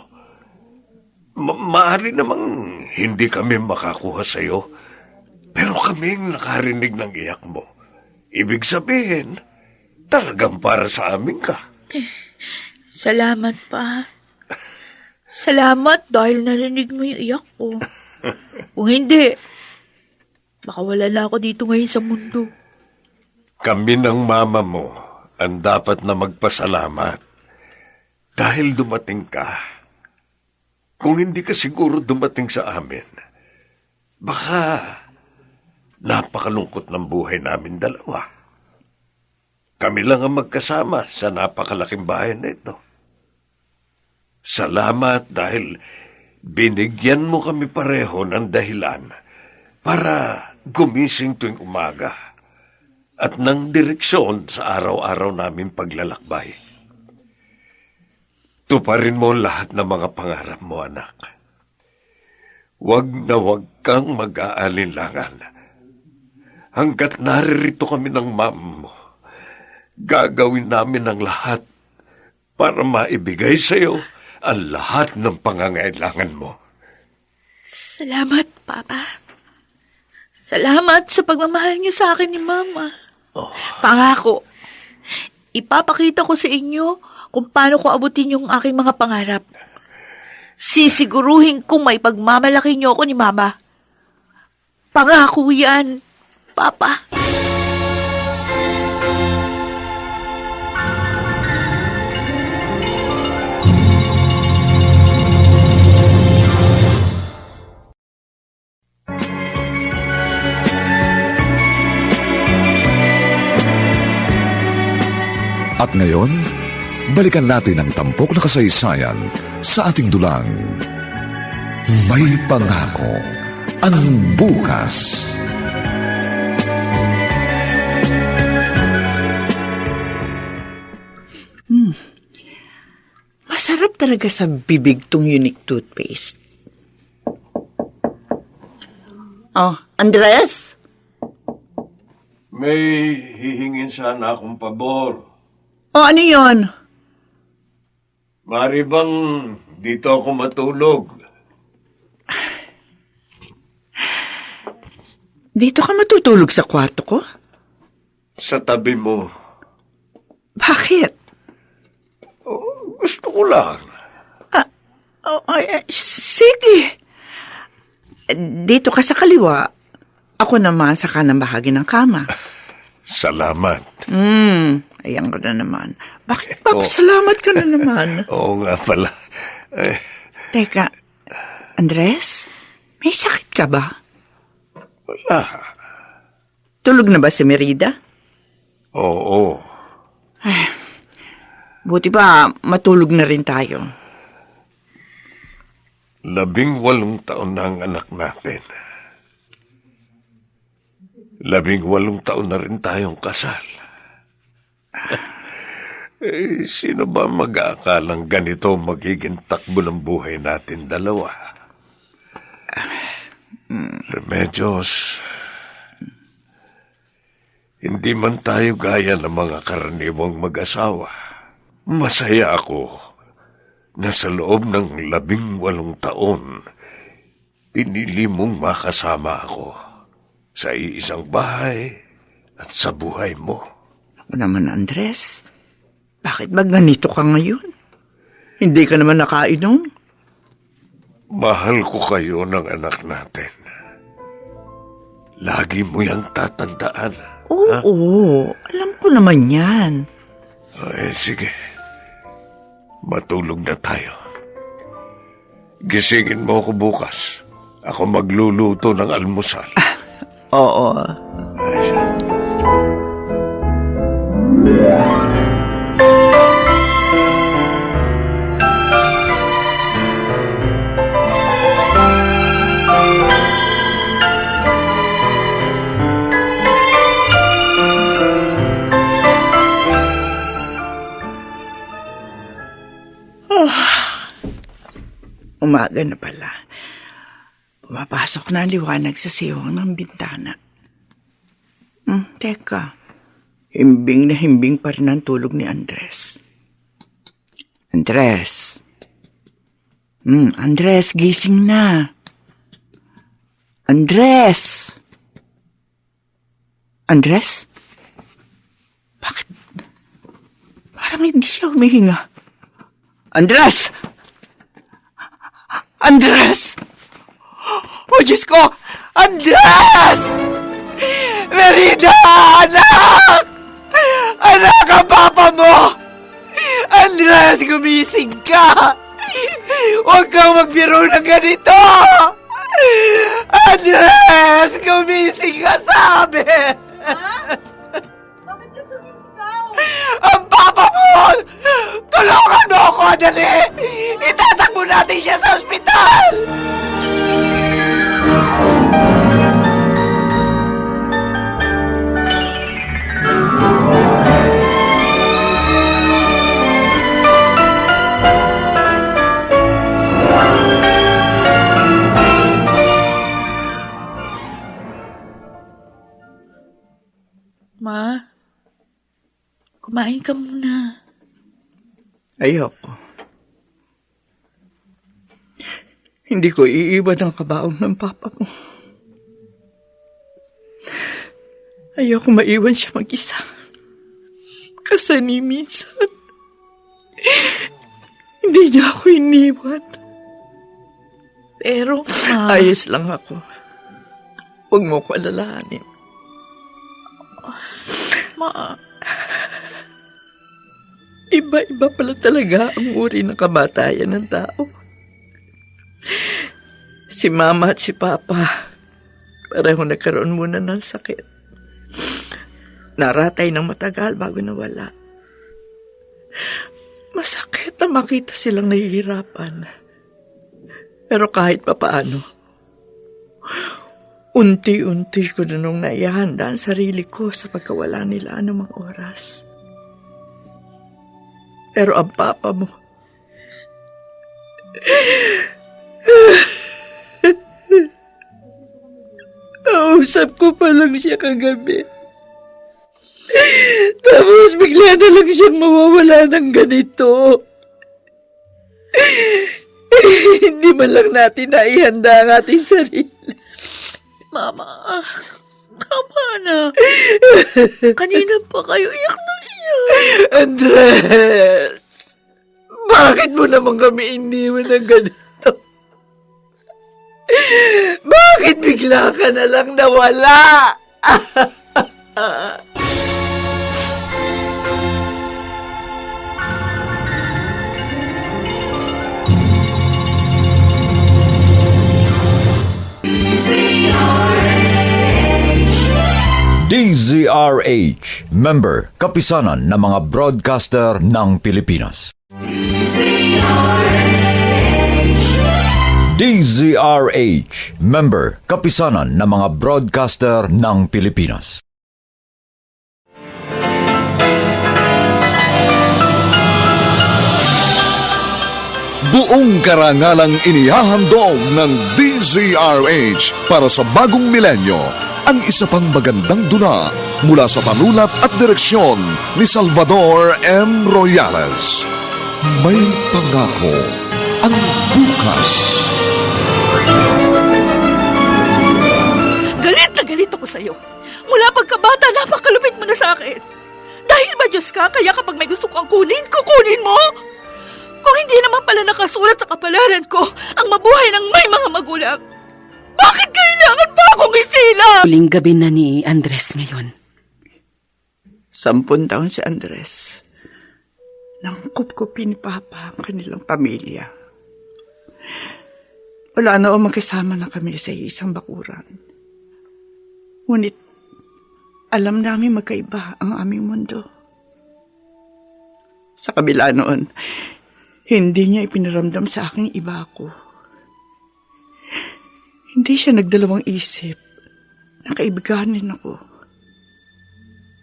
Maaari namang hindi kami makakuha sa'yo, pero kaming nakarinig ng iyak mo. Ibig sabihin, talagang para sa amin ka. Salamat, Pa. Salamat dahil narinig mo yung iyak ko. Kung hindi, baka wala na ako dito ngayon sa mundo. Kami ng mama mo ang dapat na magpasalamat dahil dumating ka. Kung hindi ka siguro dumating sa amin, baka napakalungkot ng buhay namin dalawa. Kami lang ang magkasama sa napakalaking bahay na ito. Salamat dahil binigyan mo kami pareho ng dahilan para gumising tuwing umaga at ng direksyon sa araw-araw namin paglalakbay. Tuparin mo lahat ng mga pangarap mo, anak. Huwag na huwag kang mag-aalinlangan. Hanggat naririto kami ng mama mo, gagawin namin ang lahat para maibigay sa iyo ang lahat ng pangangailangan mo. Salamat, Papa. Salamat sa pagmamahal niyo sa akin ni Mama. Pangako, ipapakita ko sa inyo kung paano ko abutin yung aking mga pangarap. Sisiguruhin kong may pagmamalaki niyo ako ni Mama. Pangako yan, Papa. At ngayon, balikan natin ang tampok na kasaysayan sa ating dulang. May pangako ang bukas. Masarap talaga sa bibig tong unique toothpaste. Oh, Andres? May hihingin sana akong pabor. Oh, ano yon? Mari bang dito ako matulog? Dito ka matutulog sa kwarto ko? Sa tabi mo. Bakit? Gusto ko lang. Sige. Dito ka sa kaliwa. Ako naman sa kanang bahagi ng kama. Salamat. Ayan ko na naman. Bakit papasalamat ka na naman? Oo nga pala. Teka, Andres, may sakit ka ba? Wala. Tulog na ba si Merida? Oo. Buti pa, matulog na rin tayo. 18 taon na ang anak natin. 18 taon na rin tayong kasal. Sino ba mag-aakalang ganito magiging takbo ng buhay natin dalawa? Remedios, hindi man tayo gaya ng mga karaniwang mag-asawa. Masaya ako na sa loob ng 18 taon, pinili mong makasama ako sa iisang bahay at sa buhay mo. Ako naman, Andres, bakit ba ganito ka ngayon? Hindi ka naman nakainom? Mahal ko kayo ng anak natin. Lagi mo yang tatandaan. Oo, alam ko naman yan. Sige. Matulog na tayo. Gisingin mo ako bukas. Ako magluluto ng almusal. Oo. Umaga na pala. Pumapasok na ang liwanag sa siwang ng bintana. Teka. Himbing na himbing pa rin ang tulog ni Andres. Andres. Andres, gising na. Andres. Andres? Bakit? Parang hindi siya humihinga. Andres! Andres! Oh, Diyos ko! Andres! Merida! Anak! Anak ang papa mo! Andres, gumising ka! Huwag kang magbiro ng ganito! Andres, gumising ka, sabi! Bakit ka sumisigaw? Ang papa mo! Tulungan mo ako, dali! Itatakbo natin siya sa ospital! Ma, kumain ka muna. Ayoko. Hindi ko iiwan ang kabaong ng papa mo. Ayoko maiwan siya mag-isa. Kasi ni minsan, hindi niya ako iniwan. Pero, Ma, Ayos lang ako. Huwag mo ko alalahanin. Ma, Iba-iba pala talaga ang uri ng kamatayan ng tao. Si Mama at si Papa, pareho nagkaroon muna ng sakit. Naratay ng matagal bago nawala. Masakit na makita silang nahihirapan. Pero kahit papaano, unti-unti ko na nung naihanda ang sarili ko sa pagkawala nila anumang oras. Pero ang papa mo, kausap ko pa lang siya kagabi. Tapos bigla na lang siyang mawawala ng ganito. Hindi man lang natin naihanda ang ating sarili. Mama, tama na. Kanina pa kayo iyak na iyak. Andres, bakit mo naman kami iniwan ng ganito? Bakit bigla ka na lang nawala? DZRH, member, kapisanan ng mga broadcaster ng Pilipinas. DZRH, member, kapisanan ng mga broadcaster ng Pilipinas. Buong karangalang inihahandog ng DZRH para sa bagong milenyo ang isa pang magandang dula mula sa panulat at direksyon ni Salvador M. Royales. May pangako ang bukas. Galit na galit ako sa'yo. Mula pagkabata, napakalupit mo na sa akin. Dahil ba Diyos ka, kaya kapag may gusto kang kunin, kukunin mo? Kung hindi naman pala nakasulat sa kapalaran ko ang mabuhay ng may mga magulang, bakit kailangan pa akong isila? Huling gabi na ni Andres ngayon. 10 taon si Andres. Nangkup-kupin ni Papa ang kanilang pamilya. Wala na o magkasama na kami sa isang bakuran. Ngunit, alam namin magkaiba ang aming mundo. Sa kabila noon, hindi niya ipinaramdam sa aking iba ako. Hindi siya nagdalawang isip na kaibiganin ako.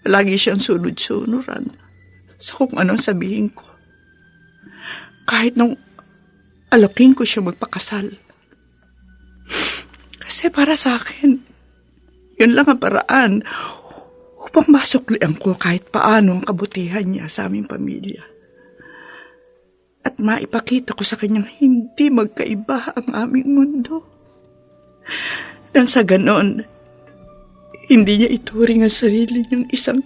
Palagi siyang sunod-sunuran sa kung anong sabihin ko. Kahit nung alapin ko siya magpakasal. Kasi para sa akin, yun lang ang paraan upang masuklian ko kahit paano ang kabutihan niya sa aming pamilya. At maipakita ko sa kanyang hindi magkaiba ang aming mundo. Nang sa ganon, hindi niya ituring ang sarili niyang isang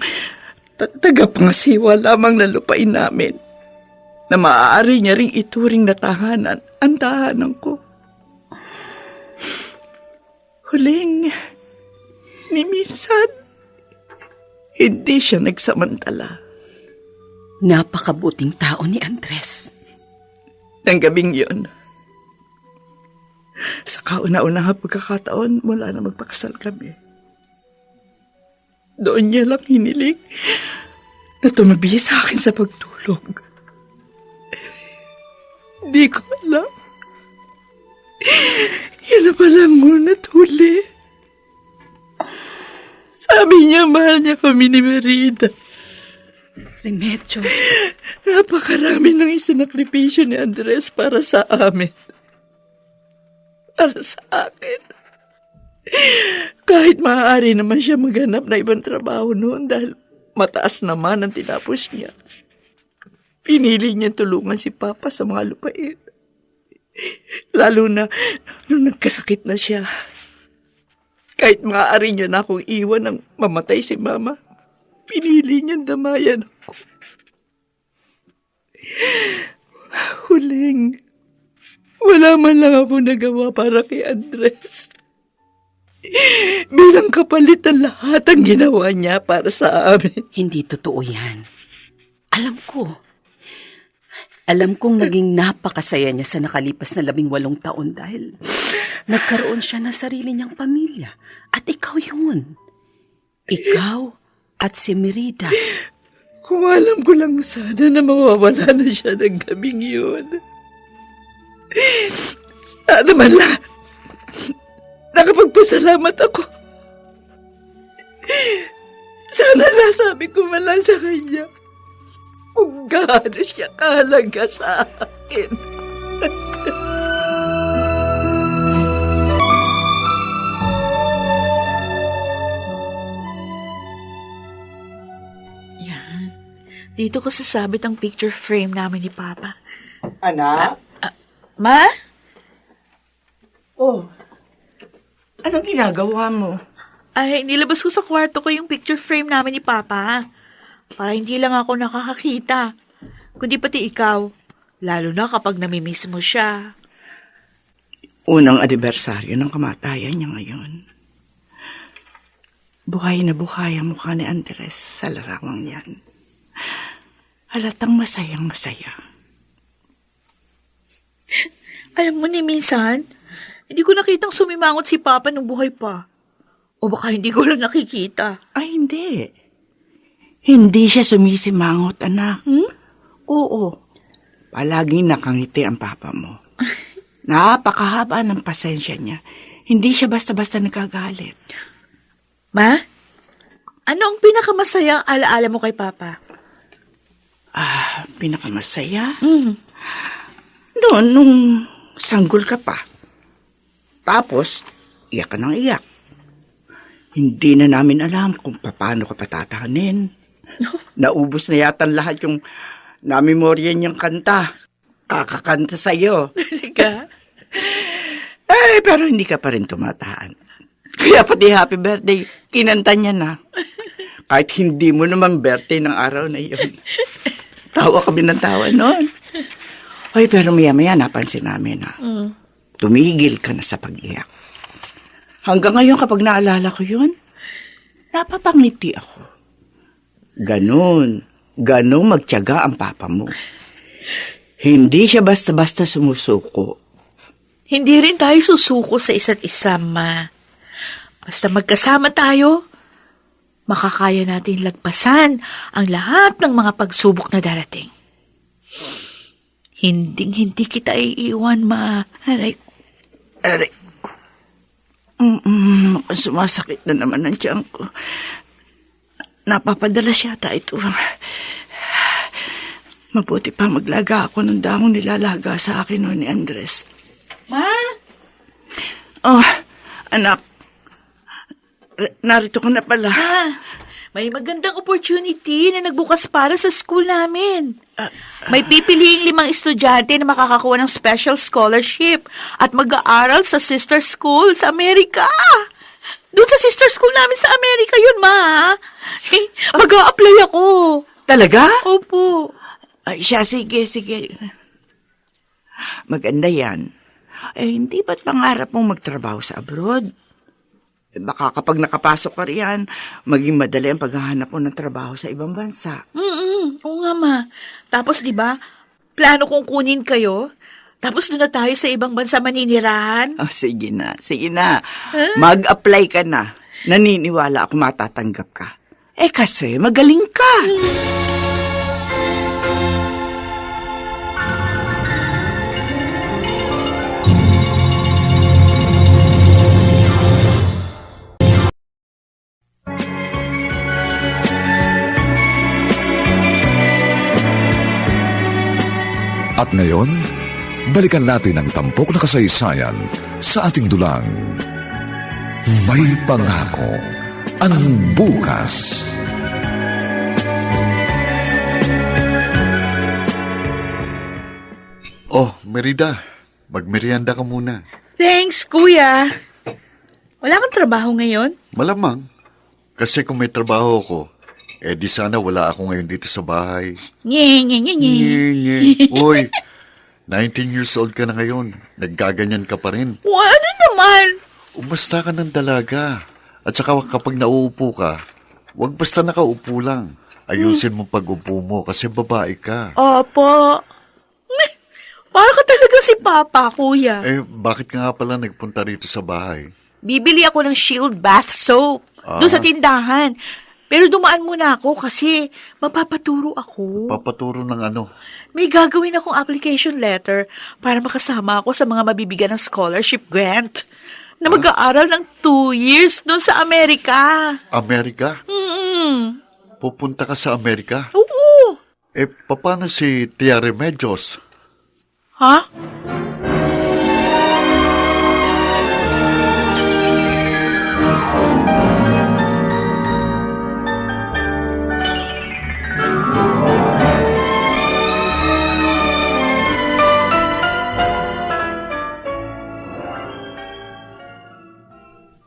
tagapangasiwa lamang na lupain namin na maaari niya ring ituring na tahanan ang tahanan ko. Huling, ni minsan, hindi siya nagsamantala. Napakabuting tao ni Andres. Nang gabing yun, sa kauna-unang pagkakataon mula na magpakasal kami, doon niya lang hiniling na tumabi sa akin sa pagtulog. Di ko alam. Yan na palang ngunit huli. Sabi niya, mahal niya kami ni Merida. Remedios. Napakarami ng isinakripisyo ni Andres para sa amin. Para sa akin. Kahit maaari naman siya maghanap na ibang trabaho noon dahil mataas naman ang tinapos niya. Pinili niya tulungan si Papa sa mga lupain. Lalo na nung nagkasakit na siya. Kahit maaari niya na akong iwan nang mamatay si Mama, pinili niyang damayan ako. Huling, wala man lang ako nagawa para kay Andres. Bilang kapalit ang lahat ang ginawa niya para sa amin. Hindi totoo yan. Alam ko. Alam kong naging napakasaya niya sa nakalipas na 18 taon dahil nagkaroon siya ng sarili niyang pamilya. At ikaw yun. Ikaw at si Merida. Kung alam ko lang sana na mawawala na siya ng gabing yun. Sana man lang, nakapagpasalamat ako. Sana nasabi ko man lang sa kanya kung gaano siya kahalaga sa akin. Yan. Dito ko sasabit ang picture frame namin ni Papa. Anak? Ma? Oh, anong ginagawa mo? Ay, nilabas ko sa kwarto ko yung picture frame namin ni Papa. Para hindi lang ako nakakakita, kundi pati ikaw. Lalo na kapag namimiss mo siya. Unang anibersaryo ng kamatayan niya ngayon. Buhay na buhay ang mukha ni Andres sa larawang yan. Halatang masayang masaya. Alam mo ni minsan, hindi ko nakitang sumimangot si Papa nung buhay pa. O baka hindi ko lang nakikita. Ay, hindi. Hindi siya sumisimangot, anak. Oo. Palaging nakangiti ang papa mo. Napakahaba ng pasensya niya. Hindi siya basta-basta nagkagalit. Ma? Ano ang pinakamasayang alaala mo kay Papa? Pinakamasaya? Noon, nung sanggol ka pa. Tapos, iyak ka ng iyak. Hindi na namin alam kung paano ka patatahanin. Naubos na yata lahat yung namemorya niyang kanta. Kakakanta sa'yo. Talaga? Pero hindi ka pa rin tumataan. Kaya pati happy birthday, kinanta niya na. Kahit hindi mo naman birthday ng araw na iyon. Tawa kami ng tawa noon. Ay, pero maya-maya napansin namin na tumigil ka na sa pag-iyak. Hanggang ngayon kapag naalala ko yun, napapangiti ako. Ganon magtiyaga ang papa mo. Hindi siya basta-basta sumusuko. Hindi rin tayo susuko sa isa't isa, Ma. Basta magkasama tayo, makakaya natin lagpasan ang lahat ng mga pagsubok na darating. Hinding-hindi kita iiwan, Ma. Aray ko. Sumasakit na naman ang tiyan ko. Napapadalas yata ito. Mabuti pa maglaga ako ng dahong nilalaga sa akin noon ni Andres. Ma? Oh, anak. Narito ka na pala. Ma, may magandang opportunity na nagbukas para sa school namin. May pipiliing 5 estudyante na makakakuha ng special scholarship at mag-aaral sa sister school sa Amerika. Doon sa sister school namin sa Amerika yun, Ma. Mag-a-apply ako. Talaga? Opo. Ay, siya, sige. Maganda yan. Hindi ba't pangarap mong magtrabaho sa abroad? Baka kapag nakapasok ka riyan, maging madali ang paghahanap mo ng trabaho sa ibang bansa. Oo nga, Ma. Tapos, di ba, plano kong kunin kayo. Tapos doon na tayo sa ibang bansa maninirahan. Oh, sige na. Mag-apply ka na. Naniniwala ako matatanggap ka. Kasi magaling ka. At ngayon, balikan natin ang tampok na kasaysayan sa ating dulang. May pangako ang bukas. Oh, Merida, magmerienda ka muna. Thanks, Kuya. Wala kang trabaho ngayon? Malamang, kasi kung may trabaho ko, di sana wala ako ngayon dito sa bahay. Nye. Uy, 19 years old ka na ngayon. Naggaganyan ka pa rin. Ano naman? Umasta ka ng dalaga. At saka kapag nauupo ka, huwag basta nakaupo lang. Ayusin mo pag-upo mo kasi babae ka. Opo. Para ka talaga si Papa, Kuya. Bakit ka nga pala nagpunta rito sa bahay? Bibili ako ng Shield bath soap. Doon sa tindahan. Pero dumaan muna ako kasi mapapaturo ako. Papaturo ng ano? May gagawin akong application letter para makasama ako sa mga mabibigyan ng scholarship grant na mag-aaral ng 2 years doon sa Amerika. Amerika? Mm-mm. Pupunta ka sa Amerika? Oo. Paano si Tia Remedios? Ha?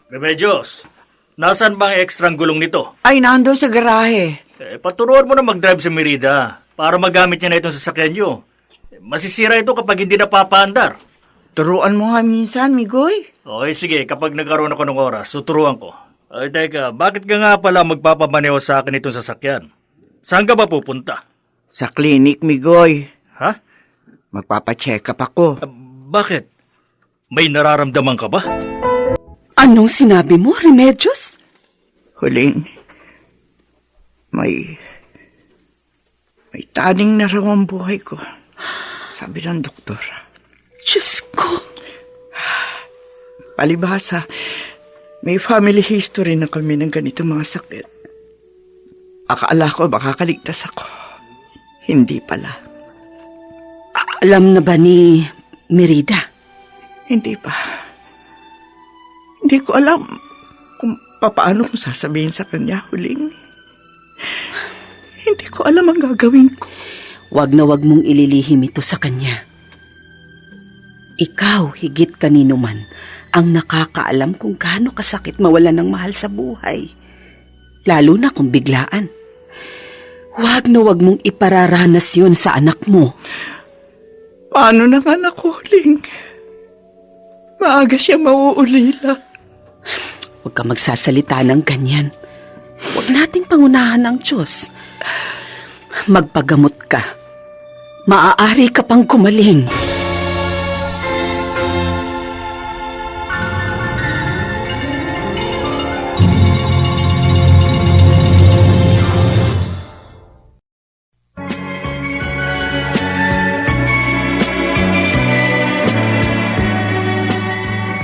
Remedios, nasaan ba ang ekstrang gulong nito? Ay, nando sa garahe. Paturuan mo na mag-drive si Merida para magamit niya na itong sasakyan niyo. Masisira ito kapag hindi napapaandar. Turuan mo nga minsan, Migoy. Okay, sige. Kapag nagkaroon ako ng oras, suturuan ko. Ay, teka, bakit ka nga pala magpapamaneho sa akin itong sasakyan? Saan ka ba pupunta? Sa clinic, Migoy. Ha? Magpapacheck up ako. Bakit? May nararamdaman ka ba? Anong sinabi mo, Remedios? Huling, may taning na raw ang buhay ko. Sabi ng doktor. Diyos ko. Palibhasa, may family history na kami ng ganitong mga sakit. Akala ko makakaligtas ako. Hindi pala. Alam na ba ni Merida? Hindi pa. Hindi ko alam kung paano ko sasabihin sa kanya, Huling. Hindi ko alam ang gagawin ko. Wag na wag mong ililihim ito sa kanya. Ikaw, higit kanino man, ang nakakaalam kung gaano kasakit mawala ng mahal sa buhay. Lalo na kung biglaan. Wag na wag mong ipararanas yun sa anak mo. Paano ng anak ko, Huling? Maaga siya mauulila. Huwag ka magsasalita ng ganyan. Huwag nating pangunahan ang Diyos. Magpagamot ka. Maaari ka pang kumaling.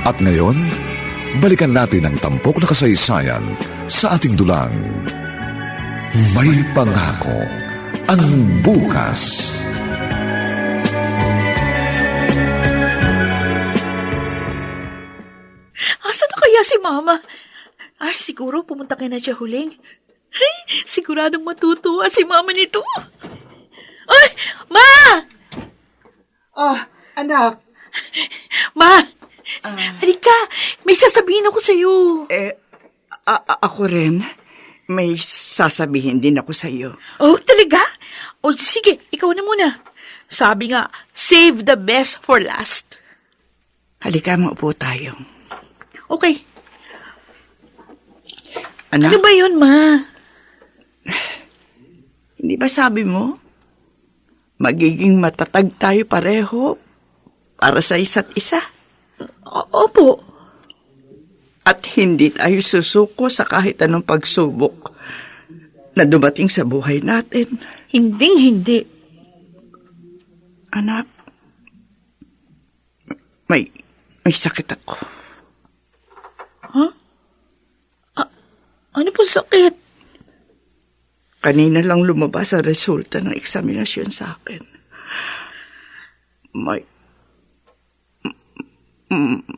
At ngayon, balikan natin ang tampok na kasaysayan sa ating dulang. May pangako ang bukas. Asa na kaya si Mama? Ay, siguro pumunta kay na siya, Huling. Ay, siguradong matutuwa si Mama nito. Ay, Ma! Anak. Ma! Halika, may sasabihin ako sa'yo. Ako rin. May sasabihin din ako sa iyo. Oh, talaga? O sige, ikaw na muna. Sabi nga, save the best for last. Halika, maupo tayo. Okay. Anak, Ano ba yun, Ma? hindi ba sabi mo? Magiging matatag tayo pareho para sa isa't isa. Opo. At hindi tayo susuko sa kahit anong pagsubok na dumating sa buhay natin. Hinding-hindi. Anak, may sakit ako. Ano po sakit? Kanina lang lumabas ang resulta ng eksaminasyon sa akin.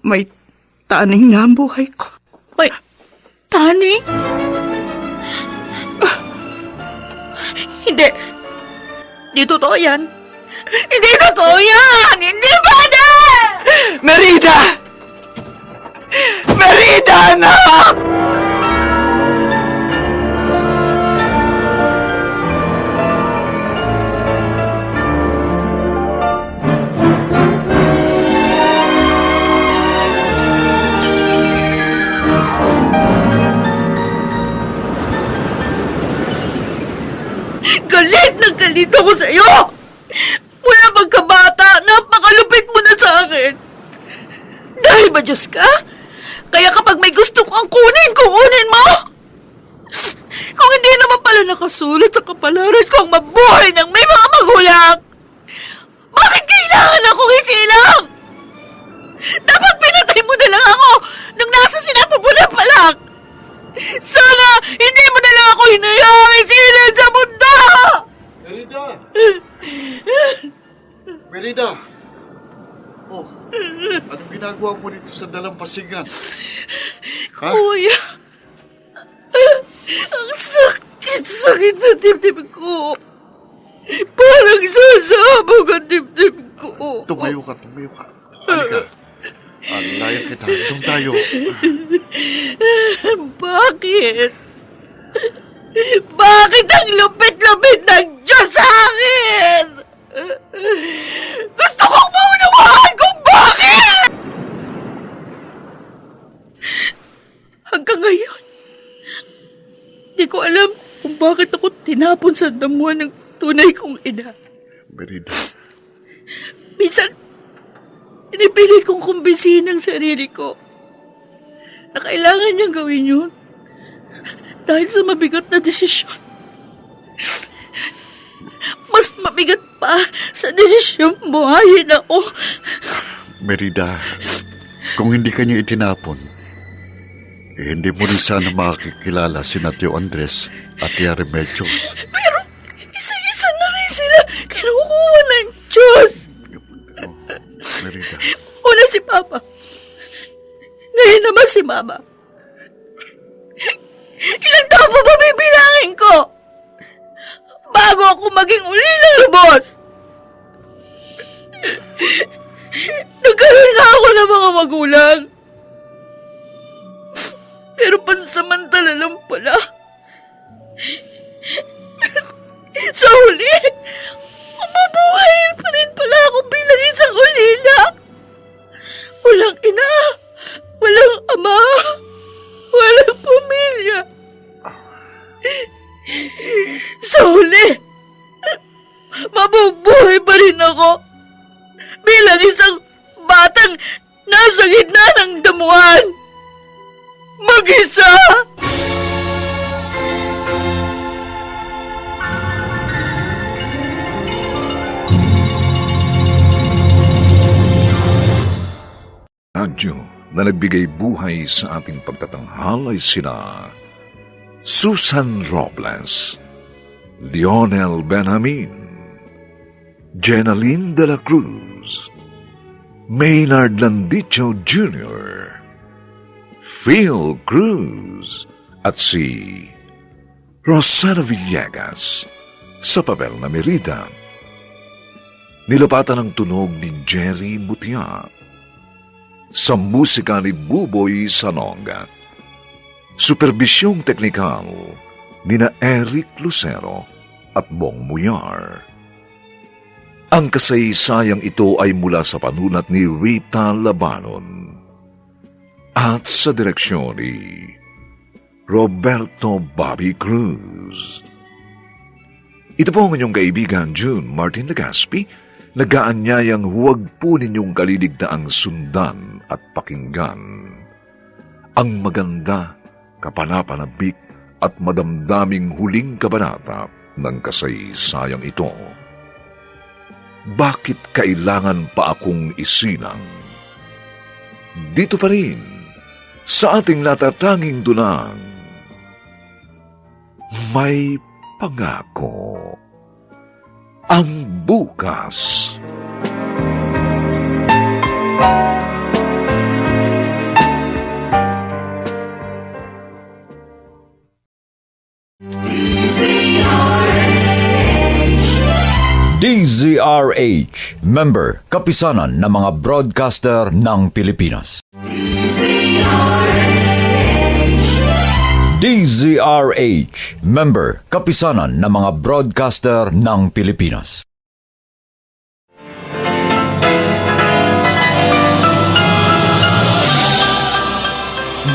May taning na ang buhay ko. May taning? Hindi. Hindi totoo yan. Hindi totoo yan! Hindi pwede! Merida! Merida, anak! Galit na galit ako sa'yo! Mula pagkabata, napakalupit mo na sa akin. Dahil ba Diyos ka? Kaya kapag may gusto kang kunin mo! Kung hindi naman pala nakasulat sa kapalaran ko ang mabuhay ng may mga magulang, bakit kailangan akong isilang? Dapat pinatay mo na lang ako nung nasa sinapupunan pa lang. Sana hindi mo na lang ako hinayang isilin sa mundo! Merida! Merida! Oh, anong ginagawa mo dito sa dalampasigan? Ha? Kuya, ang sakit na dibdib ko. Parang sasabog ang dibdib ko. Tumayo ka. Halika. Layan kita. Doon tayo. Bakit? Bakit ang lupit-lupit ng Diyos sa akin? Gusto kong maunawaan kung bakit! Hanggang ngayon, di ko alam kung bakit ako tinapon sa damuhan ng tunay kong ina. Merida. Minsan, pinipili kong kumbinsihin ang sarili ko na kailangan niyang gawin yun dahil sa mabigat na desisyon. Mas mabigat pa sa desisyon buhayin ako. Merida, kung hindi ka niya itinapon, hindi mo rin sana makakilala si Tio Andres at Tia Remedios. Pero isa-isa na rin sila kinukuha ng Diyos. Merida. Una si Papa. Ngayon naman si Mama. Ilang taon pa ba bibilangin ko? Bago ako maging uli ng lubos. Nagkaroon nga ako ng mga magulang. Pero pansamantala lang pala. Sa huli, mabubuhayin pa rin pala ako bilang isang ulila. Walang ina, walang ama, walang pamilya. Sa huli, mabubuhay pa rin ako bilang isang batang nasa gitna ng damuhan. Mag-isa! Radyo na nagbigay buhay sa ating pagtatanghal ay sina Susan Robles, Lionel Benjamin, Jenaline de la Cruz, Maynard Landicho Jr., Phil Cruz at si Rosana Villegas sa papel na Merida. Nilapatan ang tunog ni Jerry Butia. Sa musika ni Buboy Salonga. Superbisyong teknikal ni na Eric Lucero at Bong Muyar. Ang kasaysayang ito ay mula sa panulat ni Rita Labanon at sa direksyon ni Roberto Bobby Cruz. Ito po ang inyong kaibigan June Martin Legaspi, nagaanyayang huwag po ninyong kaliligtaang sundan at pakinggan ang maganda, kapanapanabik at madamdaming huling kabanata ng kasaysayang ito. Bakit kailangan pa akong isinang? Dito pa rin, sa ating natatanging dunang, may pangako. Ang bukas. DZRH, member, kapisanan ng mga broadcaster ng Pilipinas. DZRH, member, kapisanan ng mga broadcaster ng Pilipinas.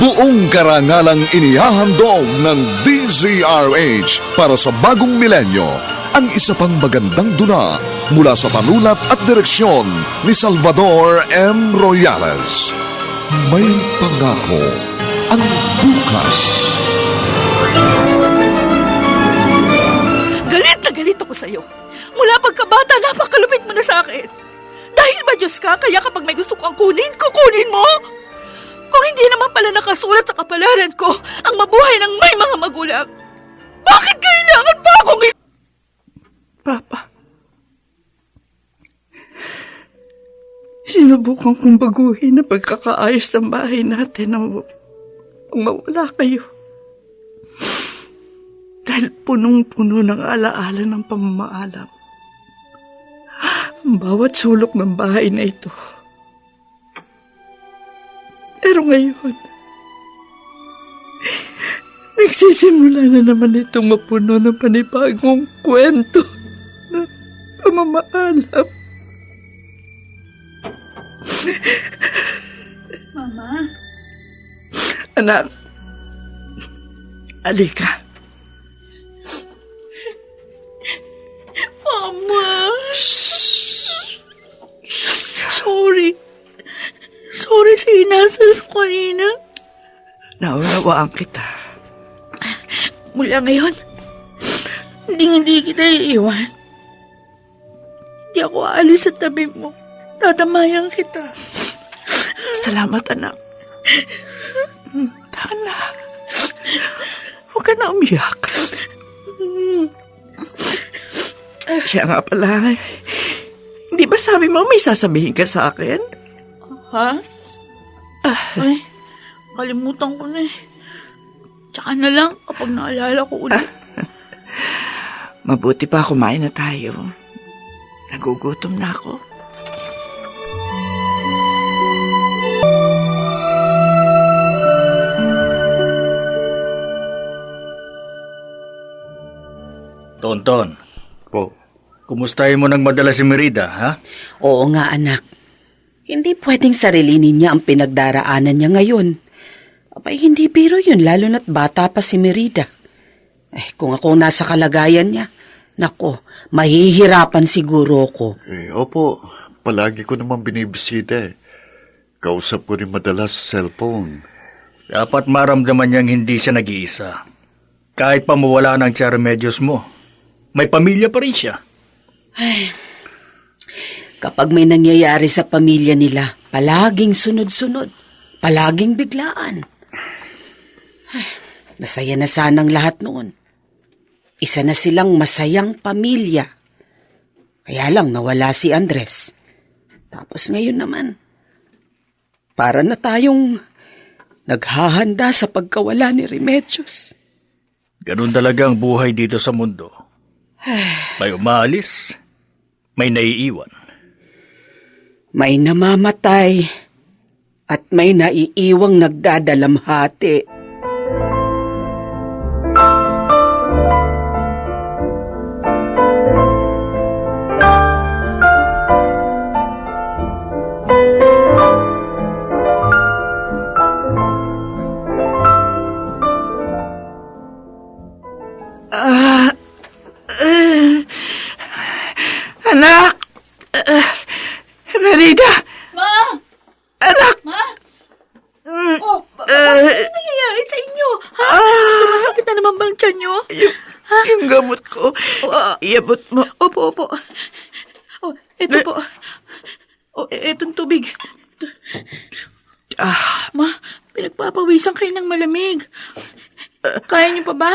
Buong karangalang inihahandog ng DZRH para sa bagong milenyo ang isa pang magandang dula mula sa panulat at direksyon ni Salvador M. Royales. May pangako ang bukas. ko sa'yo. Mula pagkabata, napakalupit mo na sa akin. Dahil ba Diyos ka, kaya kapag may gusto kang kunin, kukunin mo? Kung hindi naman pala nakasulat sa kapalaran ko ang mabuhay ng may mga magulang, bakit kailangan pa akong Papa, sinubukan kong baguhin ang pagkakaayos ng bahay natin nang mawala kayo. Dahil punong-puno ng alaala ng pamamaalam. Ang bawat sulok ng bahay na ito. Pero ngayon, nagsisimula na naman itong mapuno ng panibagong kwento ng pamamaalam. Mama? Anak, alika. Mama? Sorry. Sorry sa inasal ko kanina. Naunawaan kita. Mula ngayon, hindi kita iiwan. Hindi ako aalis sa tabi mo. Tatamayan kita. Salamat, anak. Tana. Huwag ka na umiyak. Siya nga pala. Hindi ba sabi mo may sasabihin ka sa akin? Ha? Ay, kalimutan ko na eh. Tsaka na lang kapag naalala ko ulit. Mabuti pa kumain na tayo. Nagugutom na ako. Tonton, Po, kumustahin mo ng madala si Merida, ha? Oo nga, anak. Hindi pwedeng sarilinin niya ang pinagdaraanan niya ngayon. Abay, hindi biro yun, lalo na't bata pa si Merida. Kung ako nasa kalagayan niya, nako, mahihirapan siguro ko. Opo, palagi ko naman binibisita eh. Kausap ko rin madalas sa cellphone. Dapat maramdaman niyang hindi siya nag-iisa. Kahit pa mawala ng remedios mo, may pamilya pa rin siya. Kapag may nangyayari sa pamilya nila, palaging sunod-sunod, palaging biglaan. Masaya na sanang lahat noon. Isa na silang masayang pamilya. Kaya lang nawala si Andres. Tapos ngayon naman, para na tayong naghahanda sa pagkawala ni Remedios. Ganun talaga ang buhay dito sa mundo. May umaalis, may naiiwan. May namamatay at may naiiwang nagdadalamhati. Anak! Merida! Ma! Anak! Ma? Bakit ano nangyayari sa inyo? Ha? Sumasakit na naman bang tiyan nyo? Yung gamot ko. Iabot mo. Opo. Eto po. Etong tubig. Ma, pinagpapawisan kayo ng malamig. Kaya niyo pa ba?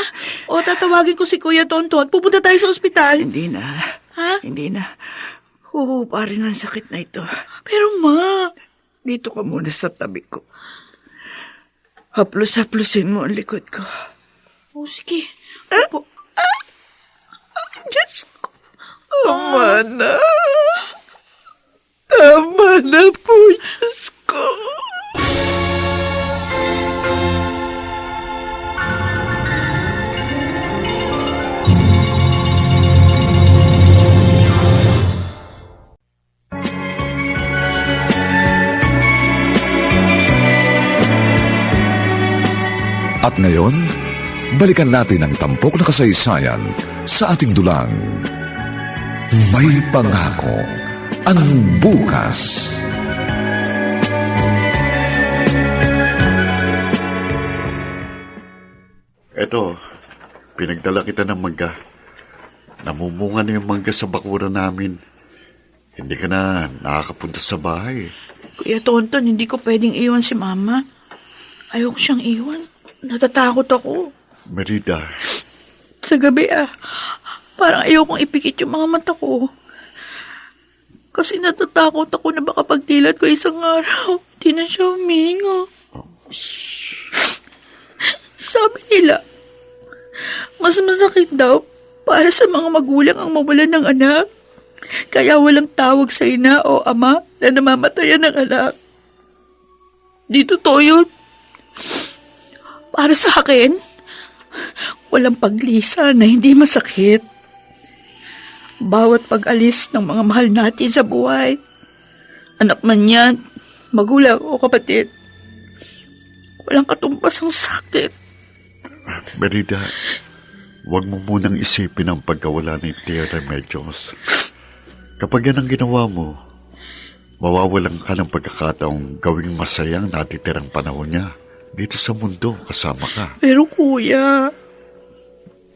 O tatawagin ko si Kuya Tonton. Pupunta tayo sa ospital. Hindi na. Ha? Hindi na. Huhupa rin ang sakit na ito. Pero ma, Dito ka muna sa tabi ko. Haplos-haplosin mo ang likod ko. sige. Opo. Diyos ko. Tama na. Tama na po, Diyos ko. At ngayon, balikan natin ang tampok na kasaysayan sa ating dulang. May pangako ang bukas. Eto, pinagdala kita ng mangga. namumunga na yung mangga sa bakura namin. Hindi ka na nakakapunta sa bahay. Kuya Tonton, hindi ko pwedeng iwan si Mama. Ayoko siyang iwan. Natatakot ako. Merida, Sa gabi parang ayokong ipikit yung mga mata ko. Kasi natatakot ako na baka pagdilat ko isang araw, di na siya huminga. Sabi nila, mas masakit daw para sa mga magulang ang mawalan ng anak. Kaya walang tawag sa ina o ama na namamatayan ng anak. Di totoo yun. Para sa akin, walang paglisa na hindi masakit. Bawat pag-alis ng mga mahal natin sa buhay, anak man yan, magulang o kapatid, walang katumbas ang sakit. Merida, huwag mo munang isipin ang pagkawala ni Tia Remedios. Kapag yan ang ginawa mo, mawawalan ka ng pagkakataong gawing masaya ang natitirang panahon niya dito sa mundo kasama ka. Pero kuya,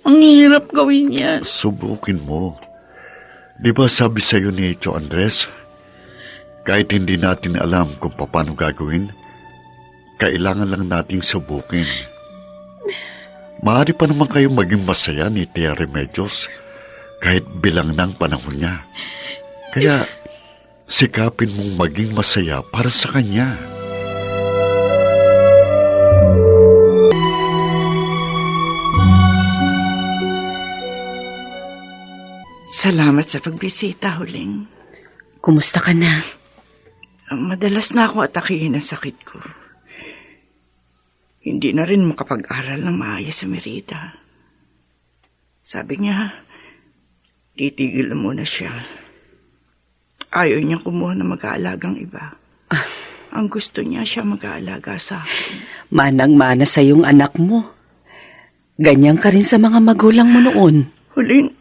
ang hirap gawin yan. Subukin mo. Di ba sabi sa'yo ni Tio Andres, kahit hindi natin alam kung paano gagawin, kailangan lang nating subukin. Maaari pa naman kayong maging masaya ni Tia Remedios kahit bilang ng panahon niya. Kaya sikapin mong maging masaya para sa kanya. Salamat sa pagbisita, Huling. Kumusta ka na? Madalas na ako atakihin ang sakit ko. Hindi na rin makapag-aral ng maayos sa Merida. Sabi niya, titigil na muna siya. Ayaw niya kumuha na mag-aalagang iba. Ang gusto niya siya mag-aalaga sa akin. Manang-mana sa iyong anak mo. Ganyan ka rin sa mga magulang mo noon. Huling,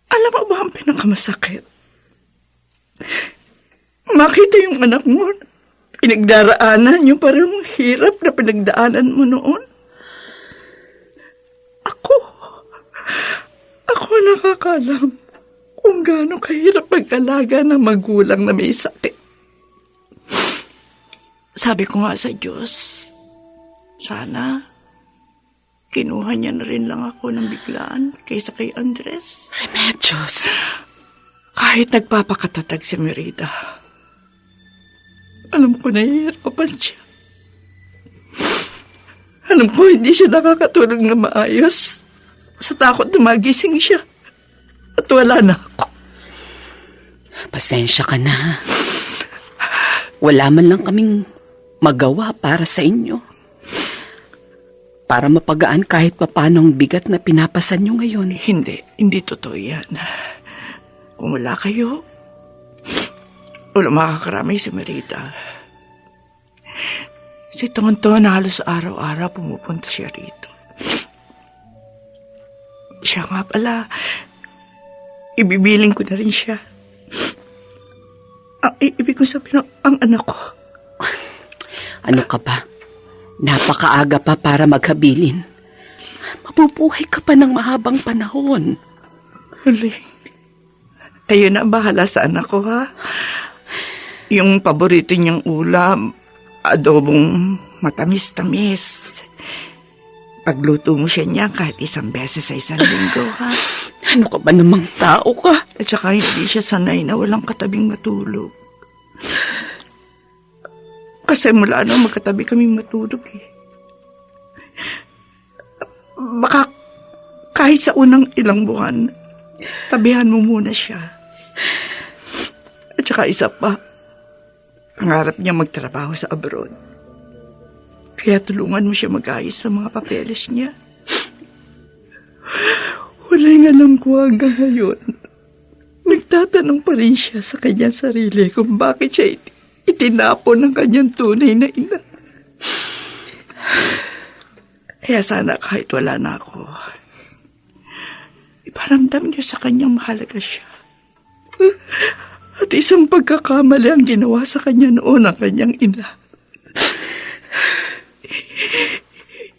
alam mo ba ang pinakamasakit? Makita yung anak mo, pinagdaraanan yung parang hirap na pinagdaanan mo noon. Ako nakakalam kung gaano kahirap mag-alaga ng magulang na may sakit. Sabi ko nga sa Diyos, sana kinuha niya na rin lang ako ng biglaan kaysa kay Andres. Remedios. Kahit nagpapakatatag si Merida, alam ko nahihirapan siya. Alam ko hindi siya nakakatulog na maayos sa takot na magising siya at wala na ako. Pasensya ka na. Wala man lang kaming magawa para sa inyo. Para mapagaan kahit papano ang bigat na pinapasan nyo ngayon. Hindi totoo yan. Kung wala kayo, wala makakaramay si Merida. Si Tonton na halos araw-araw pumupunta siya rito. Siya nga pala, ibibiling ko na rin siya. Ibig ko sabihin, ang anak ko. Ano ka ba? Napakaaga pa para maghabilin. Mabubuhay ka pa ng mahabang panahon. Huling. Ayun na, bahala sa anak ko, ha? Yung paborito niyang ulam, adobong matamis-tamis. Pagluto mo siya niya kahit isang beses sa isang linggo, ha? Ano ka ba namang tao ka? At saka hindi siya sanay na walang katabing matulog. Kasi mula magkatabi kaming matulog eh. Baka kahit sa unang ilang buwan, tabihan mo muna siya. At saka isa pa, pangarap niya magtrabaho sa abroad. Kaya tulungan mo siya mag-ayos sa mga papeles niya. Walang alam ko hanggang ngayon. Nagtatanong pa rin siya sa kanyang sarili kung bakit siya itinapon ng kanyang tunay na ina. Kaya sana kahit wala na ako, iparamdam niyo sa kanyang mahalaga siya. At isang pagkakamali ang ginawa sa kanya noon ang kanyang ina.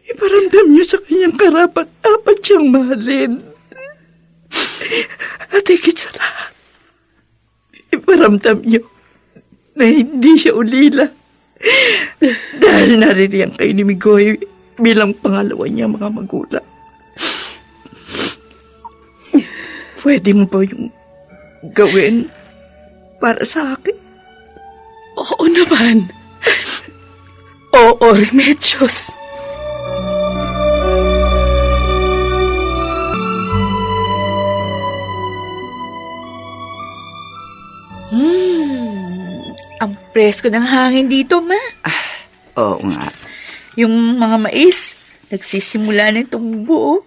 Iparamdam niyo sa kanyang karapat dapat siyang mahalin. At higit sa lahat, iparamdam niyo na hindi siya ulila. Dahil naririyan kayo ni Migoy bilang pangalawa niya mga magulang. Pwede mo ba yung gawin para sa akin? Oo naman. Oo, Remedios. Ang presko ng hangin dito, ma. Oo nga. Yung mga mais, nagsisimula na itong buo.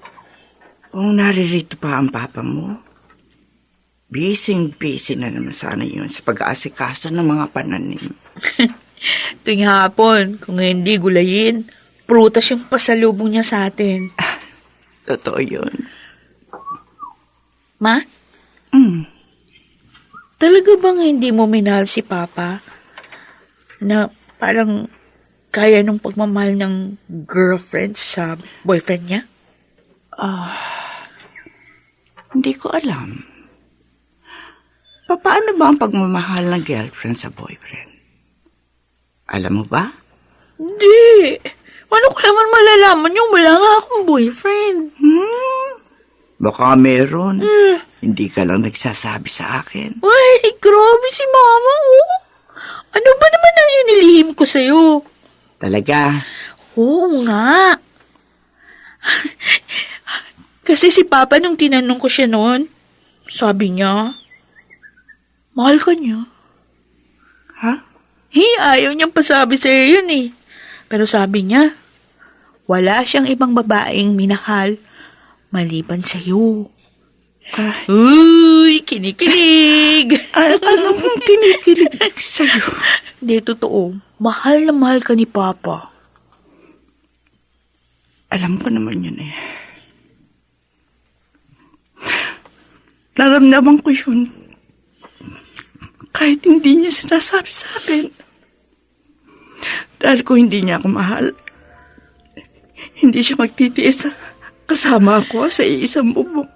Kung naririto pa ang papa mo, busy na naman sana yun sa pag-aasikaso ng mga pananim. Tuwing hapon, kung hindi gulayin, prutas yung pasalubong niya sa atin. Totoo yun. Ma, Mm. talaga bang hindi mo minahal si Papa? Na parang kaya nung pagmamahal ng girlfriend sa boyfriend niya? Hindi ko alam. Paano ba ang pagmamahal ng girlfriend sa boyfriend? Alam mo ba? Hindi. Paano ko naman malalaman yung wala nga akong boyfriend? Baka meron. Hindi ka lang nagsasabi sa akin. Ay, grabe si Mama, oh. Ano ba naman ang inilihim ko sa'yo? Talaga? Oo nga. Kasi si Papa nung tinanong ko siya noon, sabi niya, mahal ka niya. Ha? Ayaw niyang pasabi sa'yo yun eh. Pero sabi niya, wala siyang ibang babaeng minahal maliban sa'yo. Uy, kinikilig. Anong kinikilig sa'yo? Hindi, totoo. Mahal na mahal ka ni Papa. Alam ko naman yun eh. Naramdaman ko yun. Kahit hindi niya sinasabi sa akin. Dahil kung hindi niya ako mahal, hindi siya magtitiis kasama ako sa iisang bubong.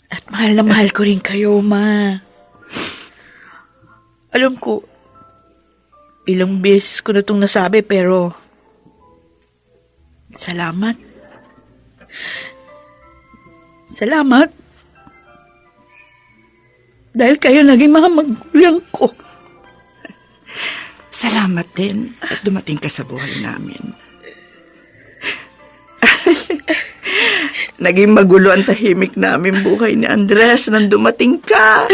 At mahal na mahal ko rin kayo, Ma. Alam ko, ilang beses ko na itong nasabi, pero salamat. Salamat. Dahil kayo naging mga magulang ko. Salamat din at dumating ka sa buhay namin. Naging magulo ang tahimik namin buhay ni Andres nang dumating ka.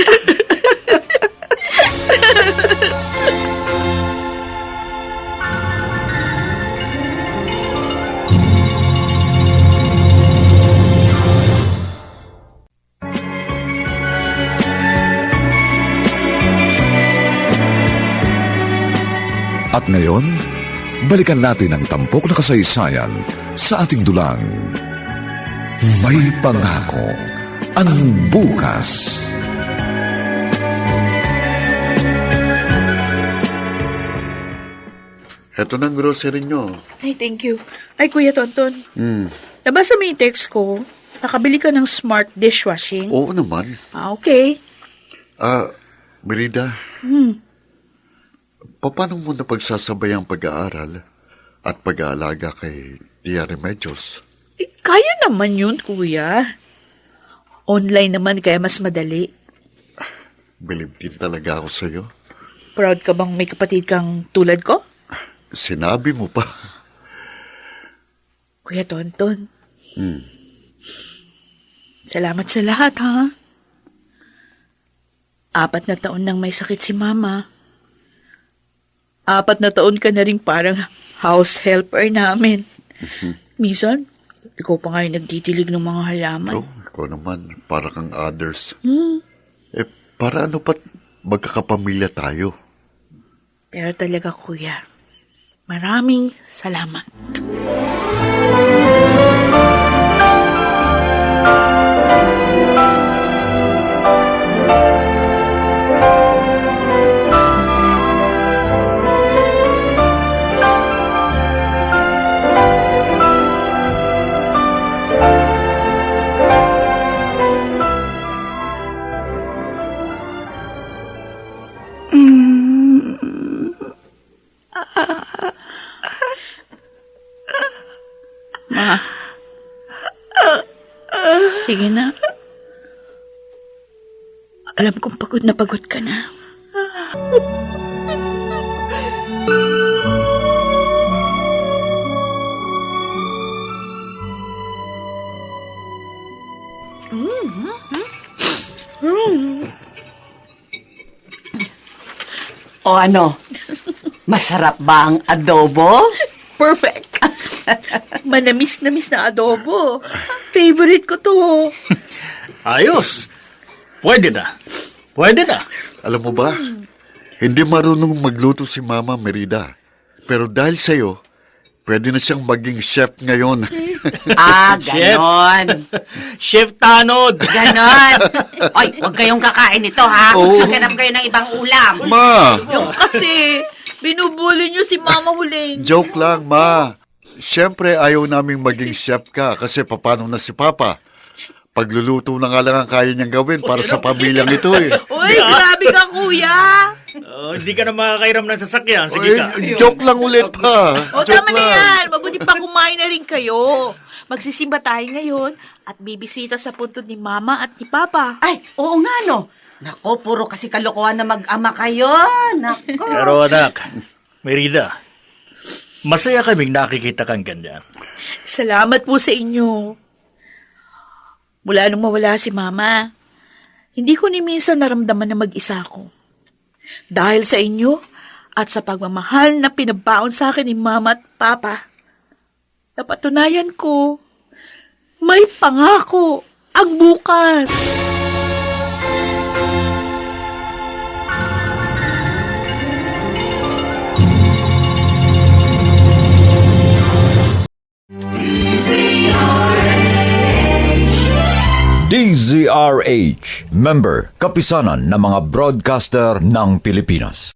At ngayon, balikan natin ang tampok na kasaysayan sa ating dulang. May pangako ang bukas. Heto na ang grocery nyo. Ay, thank you. Ay, Kuya Tonton. Nabasa mo yung text ko. Nakabili ka ng smart dishwashing. Oo naman. Okay. Merida, paano mo na pagsasabay ang pag-aaral at pag-aalaga kay Tia Remedios? Kaya naman yun, Kuya. Online naman, kaya mas madali. Believe din talaga ako sa'yo. Proud ka bang may kapatid kang tulad ko? Sinabi mo pa. Kuya Tonton. Salamat sa lahat, ha? 4 na taon nang may sakit si Mama. 4 na taon ka na rin parang house helper namin. Minsan, ikaw pa nga yung nagtitilig ng mga halaman. Oh, ikaw naman, para kang others. Para ano pat magkakapamilya tayo? Pero talaga, Kuya, maraming salamat. Sige na. Alam kong pagod ka na. O ano? Masarap ba ang adobo? Perfect. Manamis-namis na adobo. Favorite ko to. Ayos! Pwede na. Pwede na. Alam mo ba, hindi marunong magluto si Mama Merida. Pero dahil sa'yo, pwede na siyang maging chef ngayon. Ah, ganon. Chef Tanod! Ganon. Oy, huwag kayong kakain nito, ha? Maghanap kayo ng ibang ulam. Ma! Yung kasi, binubuli niyo si Mama Huling. Joke lang, Ma. Siyempre, ayaw naming maging chef ka kasi papano na si Papa. Pagluluto na nga lang ang kaya niyang gawin para sa pamilyang ito eh. Uy, grabe ka, kuya. Hindi ka na makakairam ng sasakyan. Sige ka. Joke lang ulit pa. O, Joke tama na lang. yan. Mabuti pa kumain na rin kayo. Magsisimba tayo ngayon at bibisita sa puntod ni Mama at ni Papa. Ay, oo nga, no. Nako, puro kasi kalokohan na mag-ama kayo. Nako. Pero anak, Merida, masaya kaming nakikita kang ganyan. Salamat po sa inyo. Mula nung mawala si Mama, hindi ko ni minsan naramdaman na mag-isa ako. Dahil sa inyo at sa pagmamahal na pinabaon sa akin ni Mama at Papa, napatunayan ko, may pangako ang bukas. DZRH, member, kapisanan ng mga broadcaster ng Pilipinas.